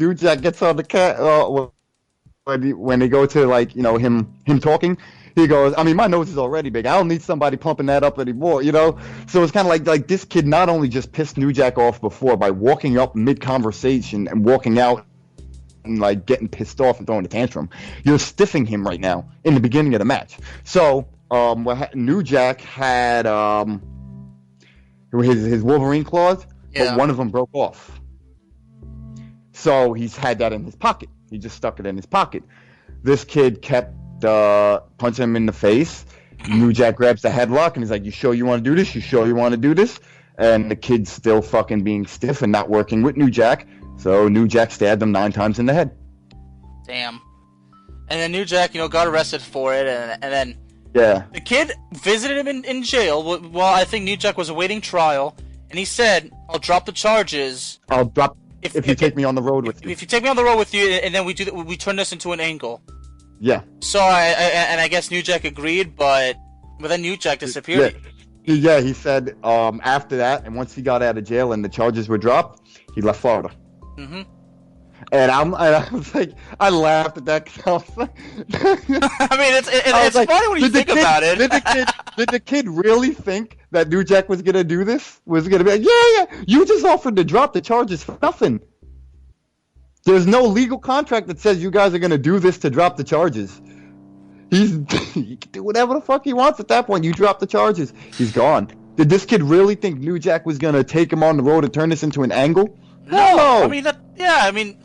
New Jack gets on the cat when they go to him talking. He goes, I mean, my nose is already big. I don't need somebody pumping that up anymore, So it's kind of like this kid not only just pissed New Jack off before by walking up mid-conversation and walking out and, like, getting pissed off and throwing a tantrum. You're stiffing him right now in the beginning of the match. So New Jack had his Wolverine claws, but one of them broke off. So he's had that in his pocket. He just stuck it in his pocket. This kid kept punching him in the face. New Jack grabs the headlock and he's like, you sure you want to do this? You sure you want to do this? And the kid's still fucking being stiff and not working with New Jack. So New Jack stabbed him 9 times in the head. Damn. And then New Jack, got arrested for it, and then the kid visited him in jail while I think New Jack was awaiting trial, and he said, I'll drop the charges. I'll drop if you take me on the road with you. If you take me on the road with you, and then we turn this into an angle. Yeah. So I guess New Jack agreed, but But then New Jack disappeared. Yeah, he said after that, and once he got out of jail and the charges were dropped, he left Florida. Mm-hmm. And I was like, I laughed at that. I was like, I mean, it's like, funny when you think about it. Did the kid really think that New Jack was gonna do this? Was gonna be like, yeah, you just offered to drop the charges for nothing. There's no legal contract that says you guys are gonna do this to drop the charges. He can do whatever the fuck he wants at that point. You drop the charges, he's gone. Did this kid really think New Jack was gonna take him on the road and turn this into an angle? No. I mean,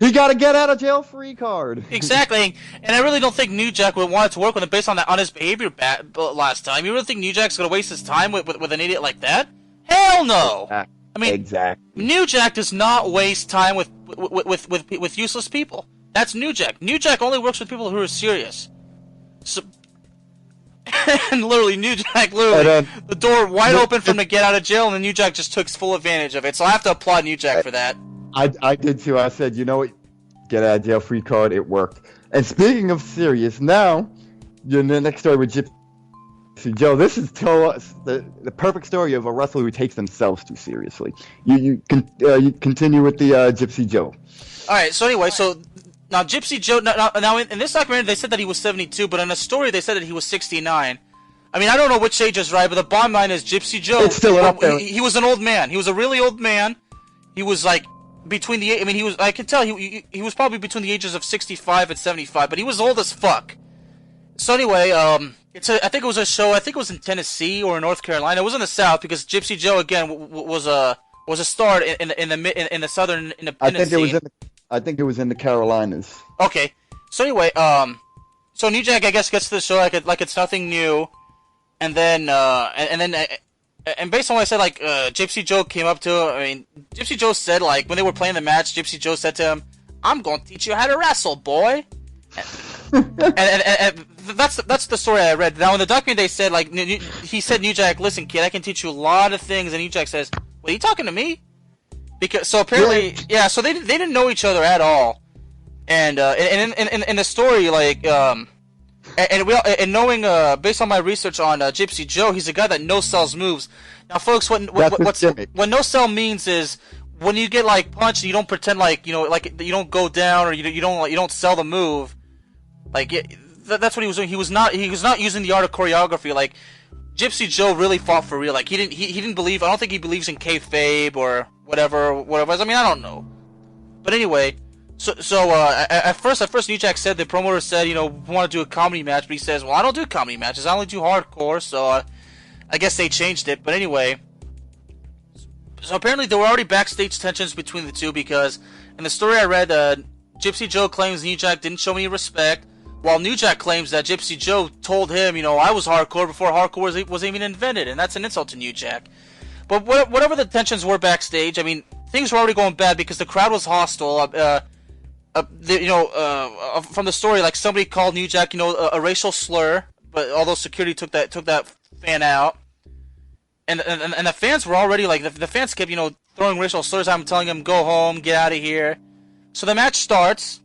he got a get out of jail free card. Exactly, and I really don't think New Jack would want to work with him based on his behavior last time. You really think New Jack's gonna waste his time with an idiot like that? Hell no. I mean, exactly. New Jack does not waste time with useless people. That's New Jack. New Jack only works with people who are serious. So, and literally, New Jack, the door wide open for him to get out of jail, and then New Jack just took full advantage of it. So I have to applaud New Jack for that. I did too. I said, you know what? Get out of jail free card. It worked. And speaking of serious, now, the next story with Gypsy Joe. This is the perfect story of a wrestler who takes themselves too seriously. You continue with the Gypsy Joe. All right. So anyway, now Gypsy Joe. Now in this documentary, they said that he was 72, but in the story, they said that he was 69. I mean, I don't know which age is right, but the bottom line is Gypsy Joe. It's still up there. He was an old man. He was a really old man. He was like between the. I mean, he was. I can tell he was probably between the ages of 65 and 75, but he was old as fuck. So anyway, I think it was a show. I think it was in Tennessee or in North Carolina. It was in the South because Gypsy Joe again was a star in the southern independent scene. I think it was in the Carolinas. Okay. So anyway, so New Jack I guess gets to the show like it's nothing new, and then based on what I said, like Gypsy Joe came up to him. I mean, Gypsy Joe said like when they were playing the match, Gypsy Joe said to him, "I'm gonna teach you how to wrestle, boy." and that's the story I read. Now in the documentary they said like he said, New Jack, listen kid, I can teach you a lot of things, and New Jack says, "What are you talking to me?" Because so apparently so they didn't know each other at all, and in the story like and knowing based on my research on Gypsy Joe, he's a guy that no sells moves. Now folks, what no sell means is when you get like punched, you don't pretend like like you don't go down or you don't sell the move. Like that's what he was doing. He was not using the art of choreography. Like Gypsy Joe really fought for real. Like he didn't believe. I don't think he believes in kayfabe or whatever. I mean, I don't know. But anyway, so at first New Jack said, the promoter said, we want to do a comedy match, but he says, well, I don't do comedy matches. I only do hardcore. So I guess they changed it. But anyway, so apparently there were already backstage tensions between the two because in the story I read, Gypsy Joe claims New Jack didn't show any respect, while New Jack claims that Gypsy Joe told him, I was hardcore before hardcore was even invented, and that's an insult to New Jack. But whatever the tensions were backstage, I mean, things were already going bad because the crowd was hostile. From the story, like somebody called New Jack, a racial slur, but although security took that fan out, and the fans were already like the fans kept throwing racial slurs at him, telling him go home, get out of here. So the match starts,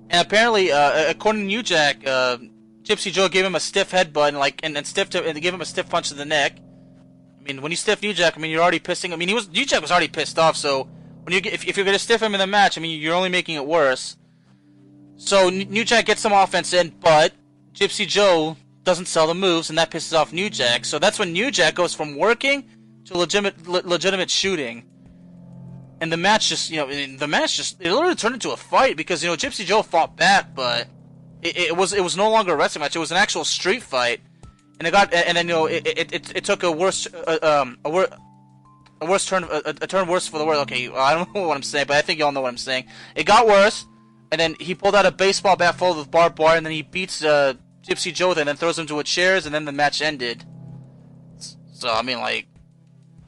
and apparently, according to New Jack, Gypsy Joe gave him a stiff headbutt and gave him a stiff punch to the neck. I mean, when you stiff New Jack, I mean, you're already pissing. I mean, New Jack was already pissed off. So when if you're gonna stiff him in the match, I mean, you're only making it worse. So New Jack gets some offense in, but Gypsy Joe doesn't sell the moves, and that pisses off New Jack. So that's when New Jack goes from working to legitimate shooting. And the match just, it literally turned into a fight because, Gypsy Joe fought back, but it was no longer a wrestling match. It was an actual street fight. And it took a turn worse for the worse. Okay, I don't know what I'm saying, but I think y'all know what I'm saying. It got worse, and then he pulled out a baseball bat full of barbed wire, and then he beats Gypsy Joe, and then throws him to a chairs, and then the match ended. So I mean, like,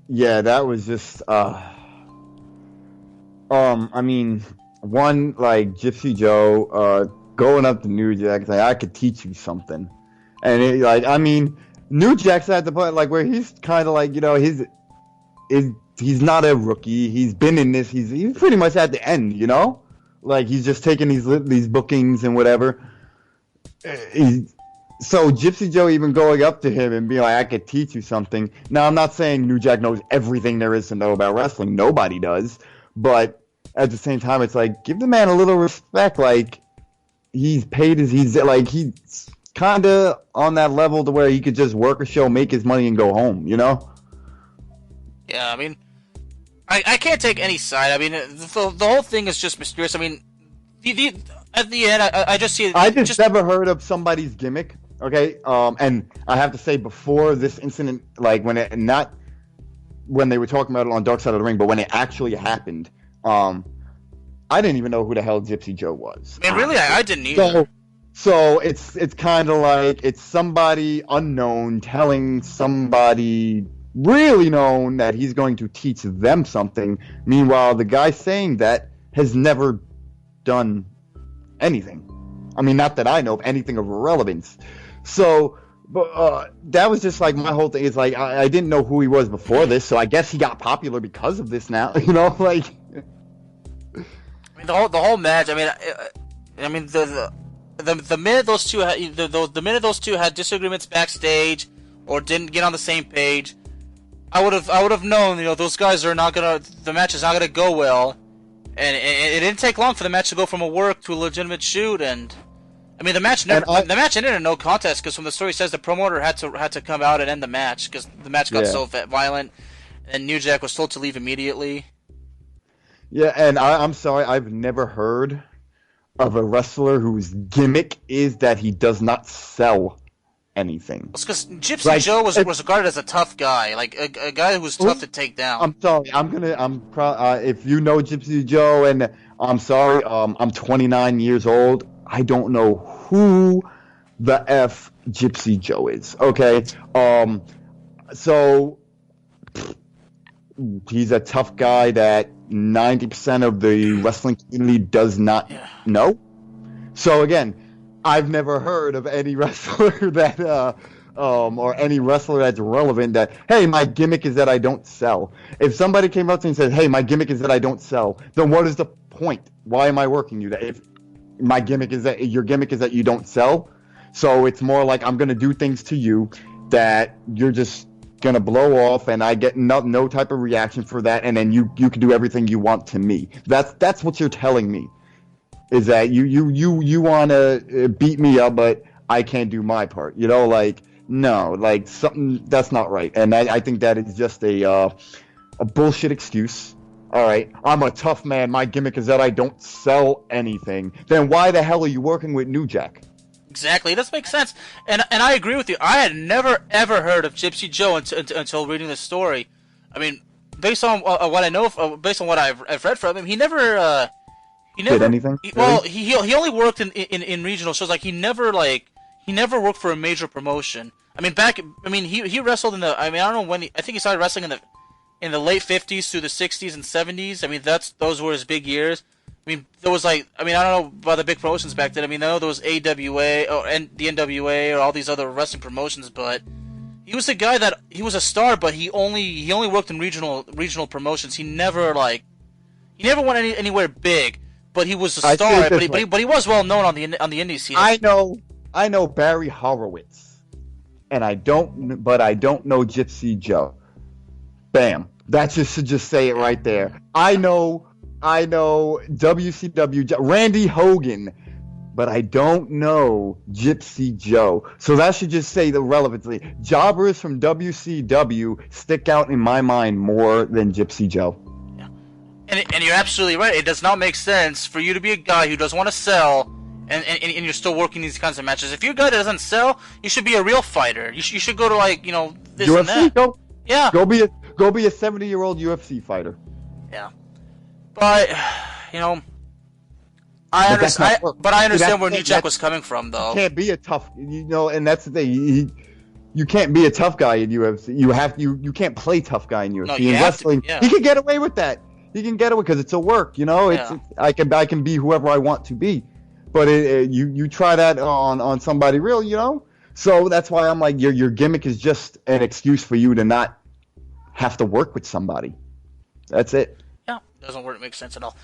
yeah, that was just I mean, one, like Gypsy Joe going up to New Jack saying, I could teach you something. And New Jack's at the point like where he's kind of like, he's not a rookie. He's been in this. He's pretty much at the end, Like he's just taking these bookings and whatever. So Gypsy Joe even going up to him and being like, I could teach you something. Now, I'm not saying New Jack knows everything there is to know about wrestling. Nobody does. But at the same time, it's like, give the man a little respect. Like, he's paid as he's kind of on that level to where he could just work a show, make his money, and go home, you know? Yeah, I mean, I can't take any side. I mean, the whole thing is just mysterious. I mean, at the end, I just see it. I just never heard of somebody's gimmick, okay? And I have to say, before this incident, like, not when they were talking about it on Dark Side of the Ring, but when it actually happened, I didn't even know who the hell Gypsy Joe was. Man, really, I didn't either. So it's kind of like it's somebody unknown telling somebody really known that he's going to teach them something. Meanwhile, the guy saying that has never done anything. I mean, not that I know of anything of relevance. So, but that was just like my whole thing. Is like I didn't know who he was before this, so I guess he got popular because of this now. You know, like. I mean, the whole match. I mean, the minute those two had the minute those two had disagreements backstage or didn't get on the same page, I would have known, you know, those guys are not gonna. The match is not gonna go well, and it didn't take long for the match to go from a work to a legitimate shoot. And I mean, the match ended in a no contest because from the story says the promoter had to come out and end the match because the match got so violent, and New Jack was told to leave immediately. Yeah, and I'm sorry, I've never heard of a wrestler whose gimmick is that he does not sell anything. It's because Gypsy Joe was regarded as a tough guy, like a guy who was tough to take down. I'm sorry, if you know Gypsy Joe, and I'm sorry, I'm 29 years old, I don't know who the F Gypsy Joe is, okay? So, he's a tough guy that 90% of the wrestling community does not know. So again, I've never heard of any wrestler that, or any wrestler that's relevant that, hey, my gimmick is that I don't sell. If somebody came up to me and said, hey, my gimmick is that I don't sell, then what is the point? Why am I working you? That if my gimmick is that your gimmick is that you don't sell, so it's more like I'm gonna do things to you that you're just gonna blow off, and I get no type of reaction for that, and then you can do everything you want to me. That's what you're telling me, is that you want to beat me up, but I can't do my part. You know, like, no, like, something that's not right, and I think that is just a bullshit excuse. All right, I'm a tough man. My gimmick is that I don't sell anything. Then why the hell are you working with New Jack? Exactly, it does make sense, and I agree with you. I had never ever heard of Gypsy Joe until reading this story. I mean, based on what I know, based on what I've read from him, he never did anything. He only worked in regional shows. Like he never worked for a major promotion. I mean, he wrestled in the. I mean, I don't know when. I think he started wrestling in the late 50s through the 60s and 70s. I mean, those were his big years. I mean, there was I don't know about the big promotions back then. I mean, I know there was AWA and the NWA or all these other wrestling promotions, but he was a guy that he was a star, but he only worked in regional promotions. He never went anywhere big, but he was a star. But he was well known on the indie scene. I know Barry Horowitz, and I don't know Gypsy Joe. Bam! That should just say it right there. I know WCW Randy Hogan, but I don't know Gypsy Joe. So that should just say the relevancy. Jobbers from WCW stick out in my mind more than Gypsy Joe. Yeah. And you're absolutely right. It does not make sense for you to be a guy who doesn't want to sell and you're still working these kinds of matches. If you're a guy that doesn't sell, you should be a real fighter. You should go to this UFC, and that. Go be a 70-year-old UFC fighter. Yeah. But, I understand where New Jack was coming from, though. You can't be a tough, and that's the thing. You can't be a tough guy in UFC. You can't play tough guy in UFC. No, in wrestling, he can get away with that. He can get away because it's a work, I can be whoever I want to be. But you try that on somebody real, So that's why I'm like, your gimmick is just an excuse for you to not have to work with somebody. That's it. Yeah, doesn't make sense at all.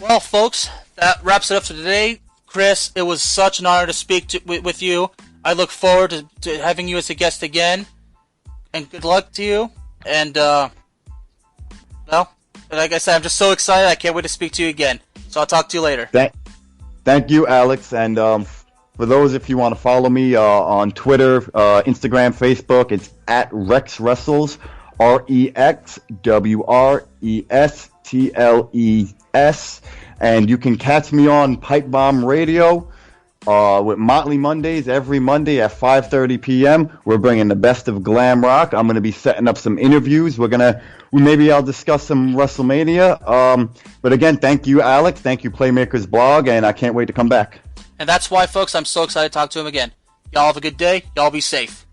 Well, folks, that wraps it up for today. Kris, it was such an honor to speak with you. I look forward to having you as a guest again. And good luck to you. And, well, like I said, I'm just so excited. I can't wait to speak to you again. So I'll talk to you later. Thank you, Alex. And for those, if you want to follow me on Twitter, Instagram, Facebook, it's at Rex Wrestles, REXWRESTLES. And you can catch me on Pipe Bomb Radio with Motley Mondays every Monday at 5:30 p.m. We're bringing the best of glam rock. I'm going to be setting up some interviews. Maybe I'll discuss some WrestleMania. But again, thank you, Alex. Thank you, Playmakers Blog, and I can't wait to come back. And that's why, folks, I'm so excited to talk to him again. Y'all have a good day. Y'all be safe.